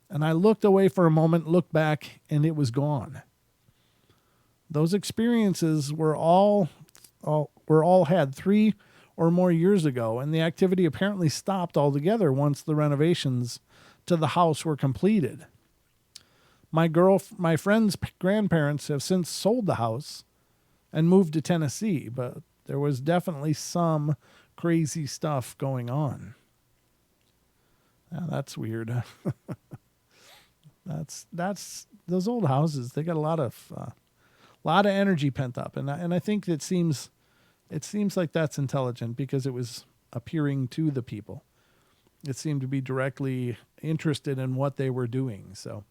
And I looked away for a moment, looked back, and it was gone. Those experiences were all had 3 or more years ago, and the activity apparently stopped altogether once the renovations to the house were completed. My friend's grandparents have since sold the house and moved to Tennessee, but there was definitely some crazy stuff going on. Now, that's weird. that's those old houses. They got a lot of energy pent up, and I think it seems like that's intelligent because it was appearing to the people. It seemed to be directly interested in what they were doing. So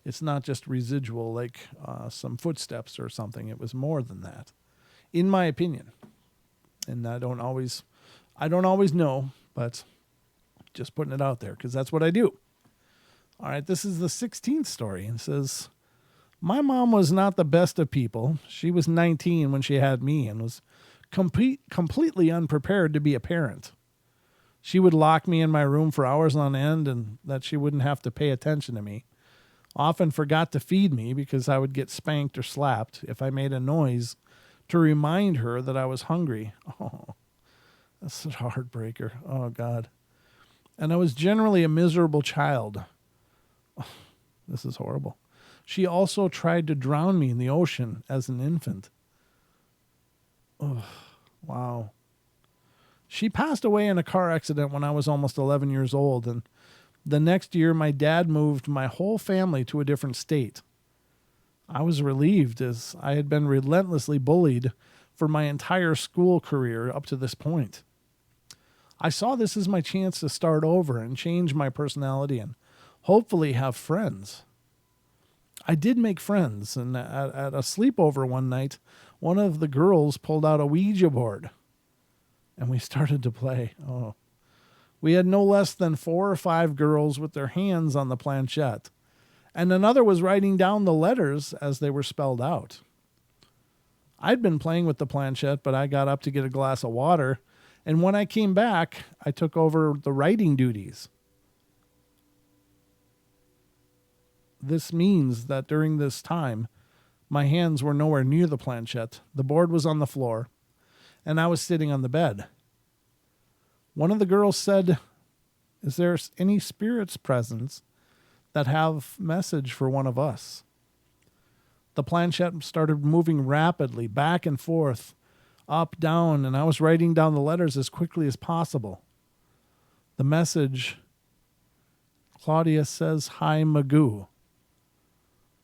it's not just residual like some footsteps or something. It was more than that, in my opinion. And I don't always know, but just putting it out there because that's what I do. All right, this is the 16th story. It says, my mom was not the best of people. She was 19 when she had me and was completely unprepared to be a parent. She would lock me in my room for hours on end and that she wouldn't have to pay attention to me. Often forgot to feed me because I would get spanked or slapped if I made a noise to remind her that I was hungry. Oh, that's a heartbreaker. Oh, God. And I was generally a miserable child. Oh, this is horrible. She also tried to drown me in the ocean as an infant. Oh, wow. She passed away in a car accident when I was almost 11 years old, and the next year my dad moved my whole family to a different state. I was relieved as I had been relentlessly bullied for my entire school career up to this point. I saw this as my chance to start over and change my personality and hopefully have friends. I did make friends, and at a sleepover one night, one of the girls pulled out a Ouija board, and we started to play. Oh, we had no less than 4 or 5 girls with their hands on the planchette, and another was writing down the letters as they were spelled out. I'd been playing with the planchette, but I got up to get a glass of water, and when I came back, I took over the writing duties. This means that during this time, my hands were nowhere near the planchette. The board was on the floor, and I was sitting on the bed. One of the girls said, "Is there any spirits present that have message for one of us?" The planchette started moving rapidly back and forth, up, down, and I was writing down the letters as quickly as possible. The message, Claudia says, "Hi, Magoo."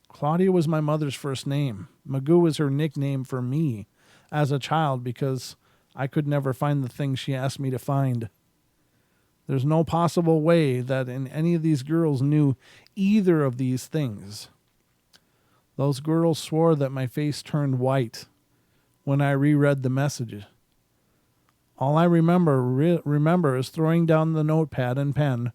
Claudia was my mother's first name. Magoo was her nickname for me as a child because I could never find the things she asked me to find. There's no possible way that any of these girls knew either of these things. Those girls swore that my face turned white when I reread the message. All I remember is throwing down the notepad and pen,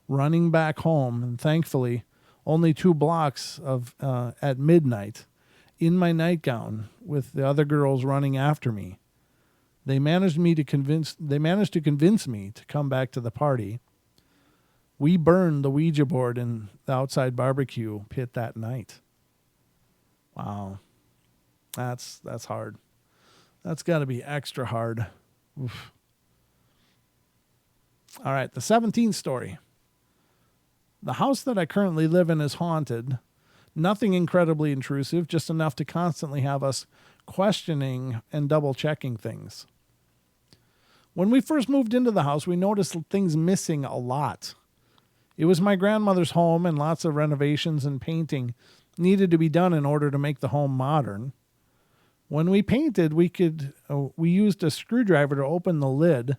running back home, and thankfully only 2 blocks at midnight, in my nightgown with the other girls running after me. They managed to convince me to come back to the party. We burned the Ouija board in the outside barbecue pit that night. Wow. That's hard. That's got to be extra hard. Oof. All right, the 17th story. The house that I currently live in is haunted. Nothing incredibly intrusive, just enough to constantly have us questioning and double-checking things. When we first moved into the house, we noticed things missing a lot. It was my grandmother's home, and lots of renovations and painting needed to be done in order to make the home modern. When we painted, we used a screwdriver to open the lid.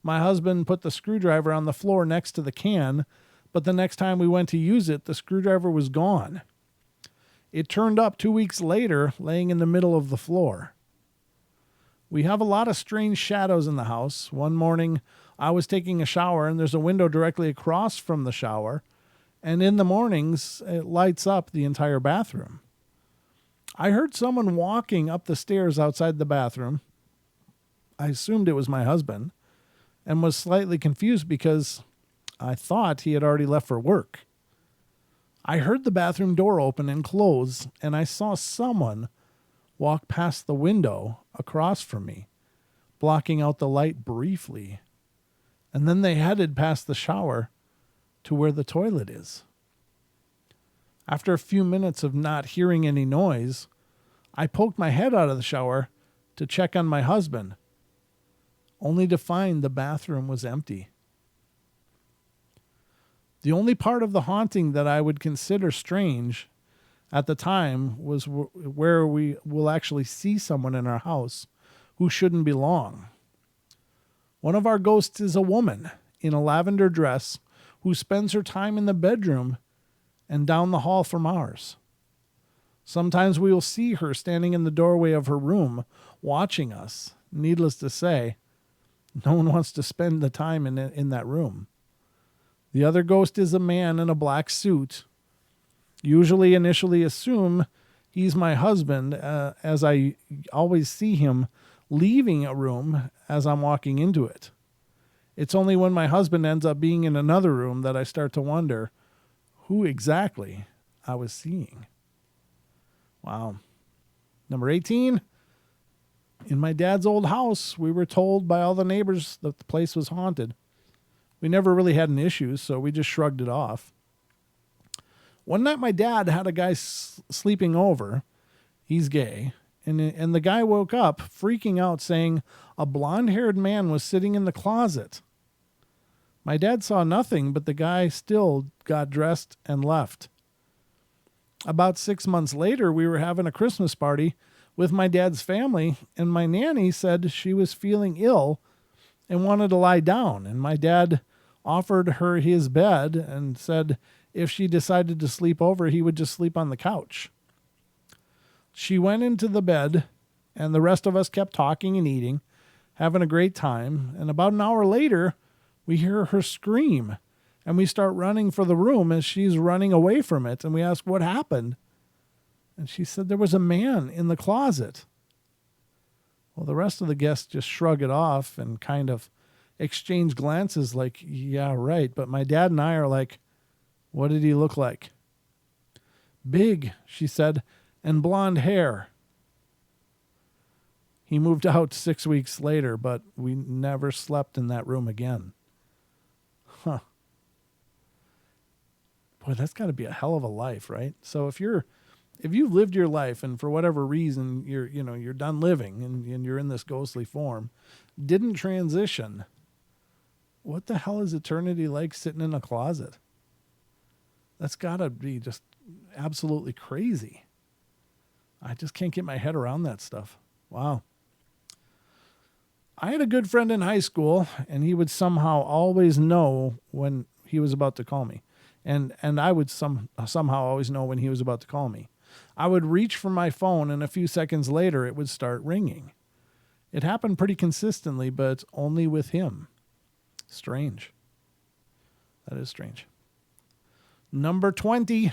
My husband put the screwdriver on the floor next to the can, but the next time we went to use it, the screwdriver was gone. It turned up 2 weeks later, laying in the middle of the floor. We have a lot of strange shadows in the house. One morning, I was taking a shower, and there's a window directly across from the shower, and in the mornings, it lights up the entire bathroom. I heard someone walking up the stairs outside the bathroom. I assumed it was my husband, and was slightly confused because I thought he had already left for work. I heard the bathroom door open and close, and I saw someone walk past the window across from me, blocking out the light briefly. And then they headed past the shower to where the toilet is. After a few minutes of not hearing any noise, I poked my head out of the shower to check on my husband, only to find the bathroom was empty. The only part of the haunting that I would consider strange at the time was where we will actually see someone in our house who shouldn't belong. One of our ghosts is a woman in a lavender dress who spends her time in the bedroom and down the hall from ours. Sometimes we will see her standing in the doorway of her room watching us. Needless to say, no one wants to spend the time in that room. The other ghost is a man in a black suit. Usually initially assume he's my husband, as I always see him leaving a room as I'm walking into it. It's only when my husband ends up being in another room that I start to wonder who exactly I was seeing. Wow. Number 18. In my dad's old house, we were told by all the neighbors that the place was haunted. We never really had an issue, so we just shrugged it off. One night my dad had a guy sleeping over. He's gay. And the guy woke up freaking out saying a blonde-haired man was sitting in the closet. My dad saw nothing, but the guy still got dressed and left. About 6 months later, we were having a Christmas party with my dad's family, and my nanny said she was feeling ill and wanted to lie down. And my dad offered her his bed and said if she decided to sleep over, he would just sleep on the couch. She went into the bed, and the rest of us kept talking and eating, having a great time. And about an hour later, we hear her scream, and we start running for the room as she's running away from it. And we ask what happened. And she said there was a man in the closet. Well, the rest of the guests just shrug it off and kind of exchange glances like, yeah, right. But my dad and I are like, what did he look like? Big, she said, and blonde hair. He moved out 6 weeks later, but we never slept in that room again. Huh. Boy, that's got to be a hell of a life, right? So if you've lived your life and for whatever reason you're done living and you're in this ghostly form, didn't transition, what the hell is eternity like sitting in a closet? That's got to be just absolutely crazy. I just can't get my head around that stuff. Wow. I had a good friend in high school, and he would somehow always know when he was about to call me. And I would somehow always know when he was about to call me. I would reach for my phone, and a few seconds later, it would start ringing. It happened pretty consistently, but only with him. Strange. That is strange. Number 20.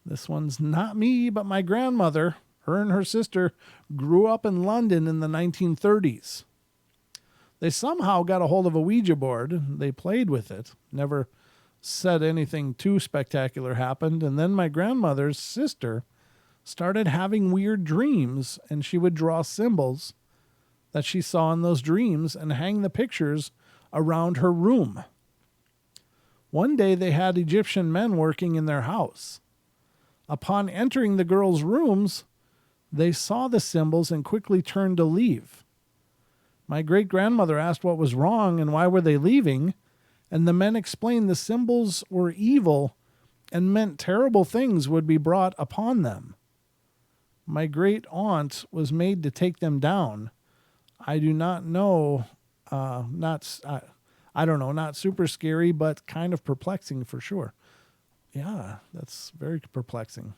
This one's not me, but my grandmother. Her and her sister grew up in London in the 1930s. They somehow got a hold of a Ouija board. They played with it. Never said anything too spectacular happened. And then my grandmother's sister started having weird dreams, and she would draw symbols that she saw in those dreams and hang the pictures around her room. One day they had Egyptian men working in their house. Upon entering the girls' rooms, they saw the symbols and quickly turned to leave. My great-grandmother asked what was wrong and why were they leaving, and the men explained the symbols were evil and meant terrible things would be brought upon them. My great aunt was made to take them down. I do not know, I don't know, not super scary, but kind of perplexing for sure. Yeah, that's very perplexing.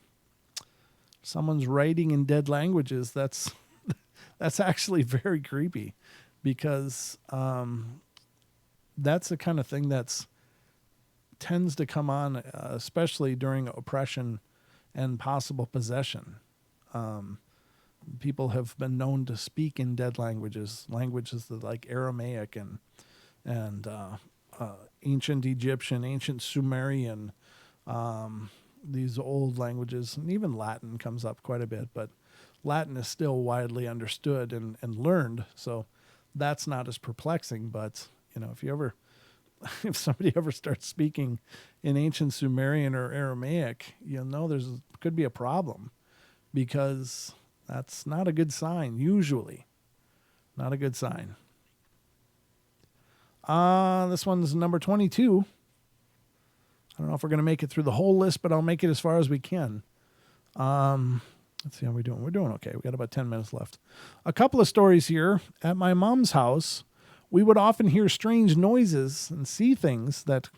Someone's writing in dead languages. That's actually very creepy, because that's the kind of thing that's tends to come on, especially during oppression and possible possession. People have been known to speak in dead languages that like Aramaic and ancient Egyptian, ancient Sumerian, these old languages, and even Latin comes up quite a bit, but Latin is still widely understood and learned, so that's not as perplexing. But if somebody ever starts speaking in ancient Sumerian or Aramaic, you'll know could be a problem, because that's not a good sign, usually. Not a good sign. This one's number 22. I don't know if we're going to make it through the whole list, but I'll make it as far as we can. Let's see how we're doing. We're doing okay. We got about 10 minutes left. A couple of stories here. At my mom's house, we would often hear strange noises and see things that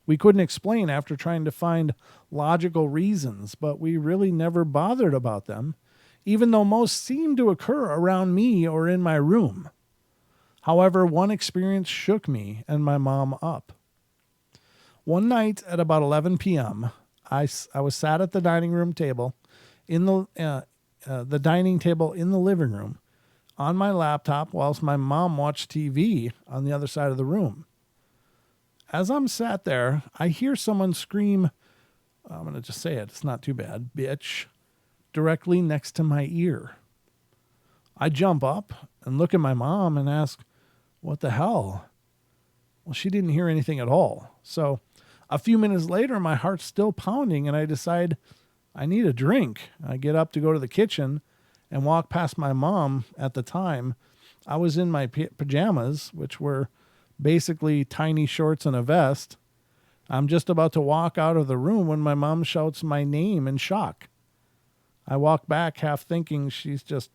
we couldn't explain after trying to find logical reasons, but we really never bothered about them, even though most seemed to occur around me or in my room. However, one experience shook me and my mom up. One night at about 11 p.m., I was sat at the dining room table in the dining table in the living room on my laptop whilst my mom watched TV on the other side of the room. As I'm sat there, I hear someone scream, I'm going to just say it, it's not too bad, bitch, directly next to my ear. I jump up and look at my mom and ask, what the hell? Well, she didn't hear anything at all. So a few minutes later, my heart's still pounding, and I decide I need a drink. I get up to go to the kitchen and walk past my mom. At the time, I was in my pajamas, which were basically tiny shorts and a vest. I'm just about to walk out of the room when my mom shouts my name in shock. I walk back half thinking she's just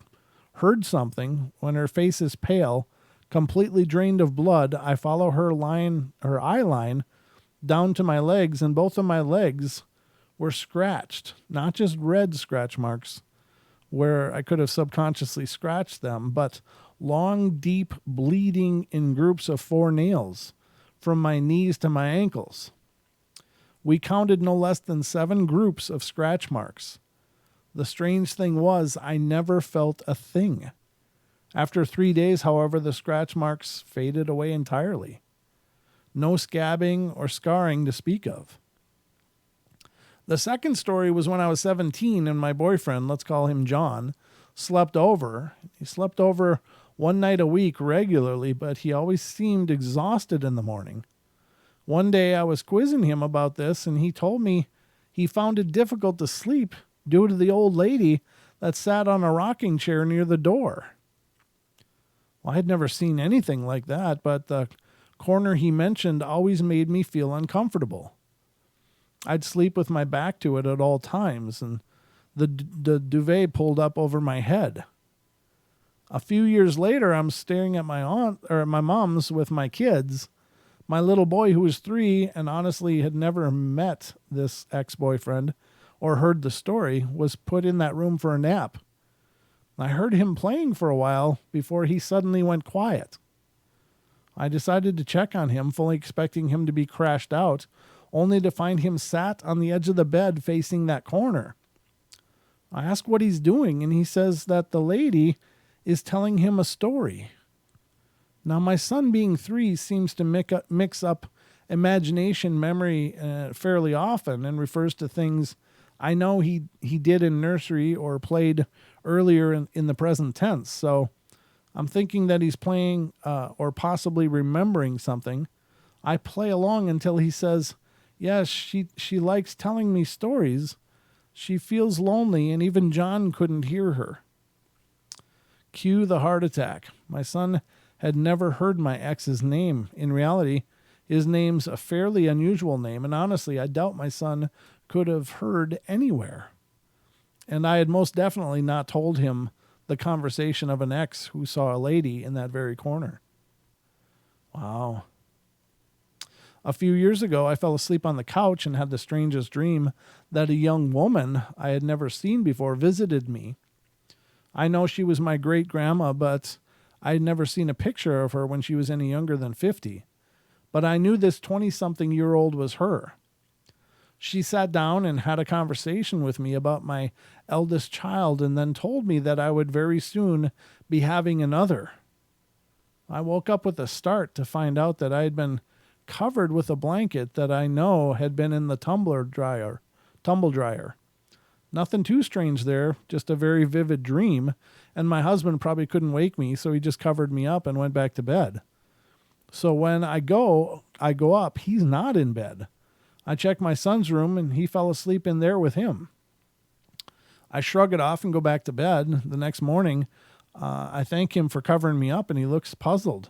heard something. When her face is pale, completely drained of blood, I follow her eye line down to my legs, and both of my legs were scratched, not just red scratch marks where I could have subconsciously scratched them, but long, deep bleeding in groups of 4 nails from my knees to my ankles. We counted no less than 7 groups of scratch marks. The strange thing was I never felt a thing. After 3 days, however, the scratch marks faded away entirely. No scabbing or scarring to speak of. The second story was when I was 17 and my boyfriend, let's call him John, slept over. He slept over one night a week regularly, but he always seemed exhausted in the morning. One day I was quizzing him about this, and he told me he found it difficult to sleep due to the old lady that sat on a rocking chair near the door. Well, I had never seen anything like that, but the corner he mentioned always made me feel uncomfortable. I'd sleep with my back to it at all times, and the duvet pulled up over my head. A few years later, I'm staring at my mom's with my kids. My little boy, who was 3 and honestly had never met this ex-boyfriend or heard the story, was put in that room for a nap. I heard him playing for a while before he suddenly went quiet. I decided to check on him, fully expecting him to be crashed out, only to find him sat on the edge of the bed facing that corner. I ask what he's doing, and he says that the lady is telling him a story. Now, my son, being 3, seems to mix up imagination memory fairly often and refers to things I know he did in nursery or played earlier in the present tense. So I'm thinking that he's playing or possibly remembering something. I play along until he says, yes, she likes telling me stories. She feels lonely, and even John couldn't hear her. Cue the heart attack. My son had never heard my ex's name. In reality, his name's a fairly unusual name, and honestly, I doubt my son could have heard anywhere. And I had most definitely not told him the conversation of an ex who saw a lady in that very corner. Wow. A few years ago, I fell asleep on the couch and had the strangest dream that a young woman I had never seen before visited me. I know she was my great-grandma, but I had never seen a picture of her when she was any younger than 50. But I knew this 20-something-year-old was her. She sat down and had a conversation with me about my eldest child and then told me that I would very soon be having another. I woke up with a start to find out that I had been covered with a blanket that I know had been in the tumble dryer. Nothing too strange there, just a very vivid dream, and my husband probably couldn't wake me, so he just covered me up and went back to bed. So when I go up, he's not in bed. I check my son's room, and he fell asleep in there with him. I shrug it off and go back to bed. The next morning, I thank him for covering me up, and he looks puzzled.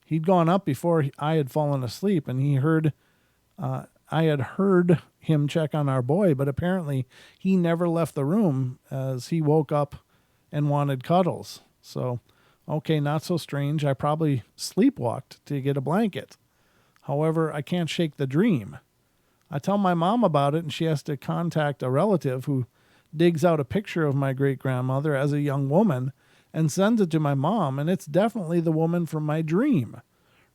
He'd gone up before I had fallen asleep, and I had heard him check on our boy, but apparently he never left the room as he woke up and wanted cuddles. So, okay, not so strange. I probably sleepwalked to get a blanket. However, I can't shake the dream. I tell my mom about it, and she has to contact a relative who digs out a picture of my great-grandmother as a young woman and sends it to my mom, and it's definitely the woman from my dream,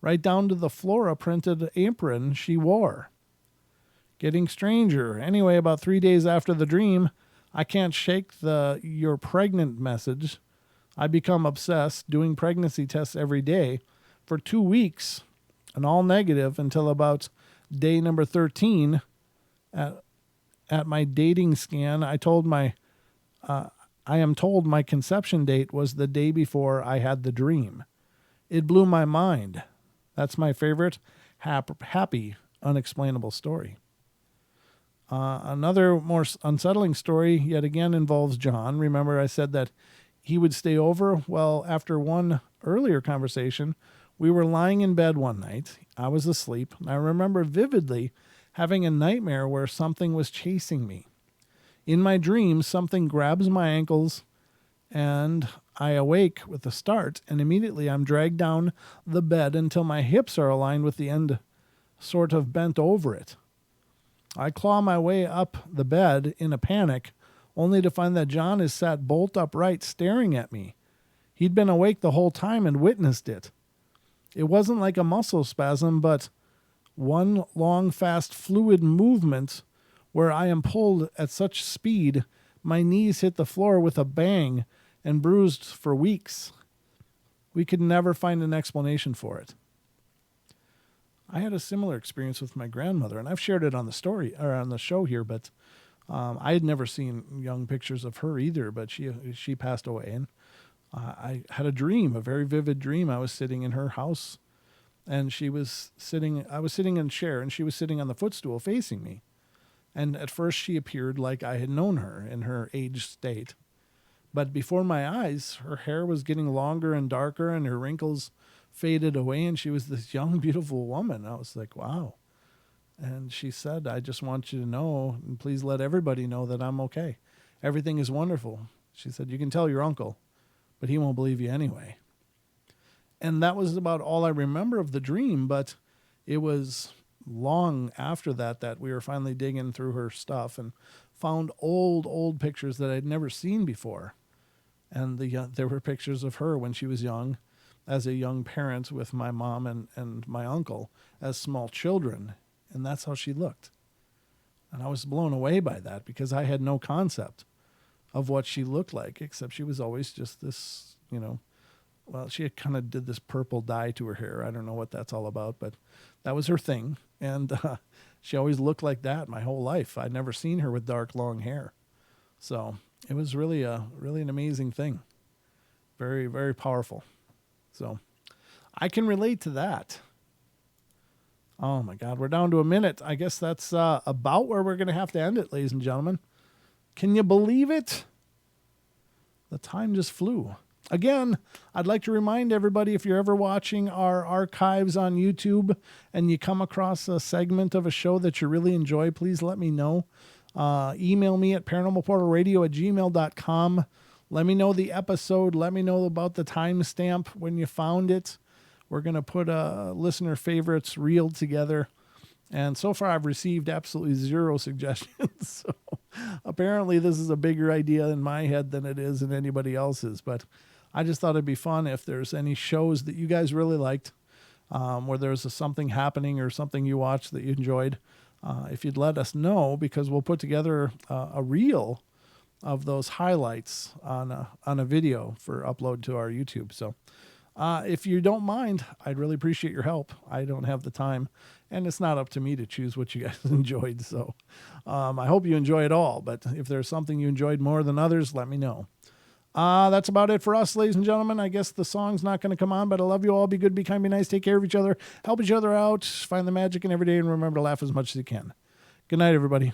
right down to the Flora-printed apron she wore. Getting stranger. Anyway, about 3 days after the dream, I can't shake the "you're pregnant" message. I become obsessed, doing pregnancy tests every day for 2 weeks, and all negative until about day number 13. At my dating scan, I am told my conception date was the day before I had the dream. It blew my mind. That's my favorite happy, unexplainable story. Another more unsettling story yet again involves John. Remember I said that he would stay over? Well, after one earlier conversation, we were lying in bed one night. I was asleep. I remember vividly having a nightmare where something was chasing me. In my dream, something grabs my ankles and I awake with a start, and immediately I'm dragged down the bed until my hips are aligned with the end sort of bent over it. I claw my way up the bed in a panic, only to find that John is sat bolt upright staring at me. He'd been awake the whole time and witnessed it. It wasn't like a muscle spasm, but one long, fast, fluid movement where I am pulled at such speed, my knees hit the floor with a bang and bruised for weeks. We could never find an explanation for it. I had a similar experience with my grandmother, and I've shared it on the story or on the show here, but I had never seen young pictures of her either, but she passed away, and I had a dream, a very vivid dream. I was sitting in her house, and I was sitting in a chair, and she was sitting on the footstool facing me. And at first she appeared like I had known her in her aged state. But before my eyes, her hair was getting longer and darker, and her wrinkles faded away, and she was this young, beautiful woman. I was like, wow. And she said, I just want you to know, and please let everybody know that I'm okay. Everything is wonderful. She said, you can tell your uncle, but he won't believe you anyway. And that was about all I remember of the dream, but it was long after that we were finally digging through her stuff and found old pictures that I'd never seen before. And there were pictures of her when she was young, as a young parent with my mom and my uncle as small children. And that's how she looked. And I was blown away by that because I had no concept of what she looked like, except she was always just this, she kind of did this purple dye to her hair. I don't know what that's all about, but that was her thing. And she always looked like that my whole life. I'd never seen her with dark, long hair. So it was really an amazing thing. Very, very powerful. So I can relate to that. Oh my God, we're down to a minute. I guess that's about where we're going to have to end it, ladies and gentlemen. Can you believe it? The time just flew. Again, I'd like to remind everybody, if you're ever watching our archives on YouTube and you come across a segment of a show that you really enjoy, please let me know. Email me at paranormalportalradio@gmail.com. Let me know the episode. Let me know about the timestamp when you found it. We're going to put a listener favorites reel together. And so far, I've received absolutely 0 suggestions. So apparently, this is a bigger idea in my head than it is in anybody else's. But I just thought it'd be fun if there's any shows that you guys really liked, where there's something happening or something you watched that you enjoyed. If you'd let us know, because we'll put together a reel of those highlights on a video for upload to our YouTube. So if you don't mind, I'd really appreciate your help. I don't have the time, and it's not up to me to choose what you guys enjoyed. So I hope you enjoy it all, but if there's something you enjoyed more than others, let me know. That's about it for us, ladies and gentlemen. I guess the song's not going to come on, but I love you all. Be good, be kind, be nice, take care of each other, help each other out, find the magic in every day, and remember to laugh as much as you can. Good night, everybody.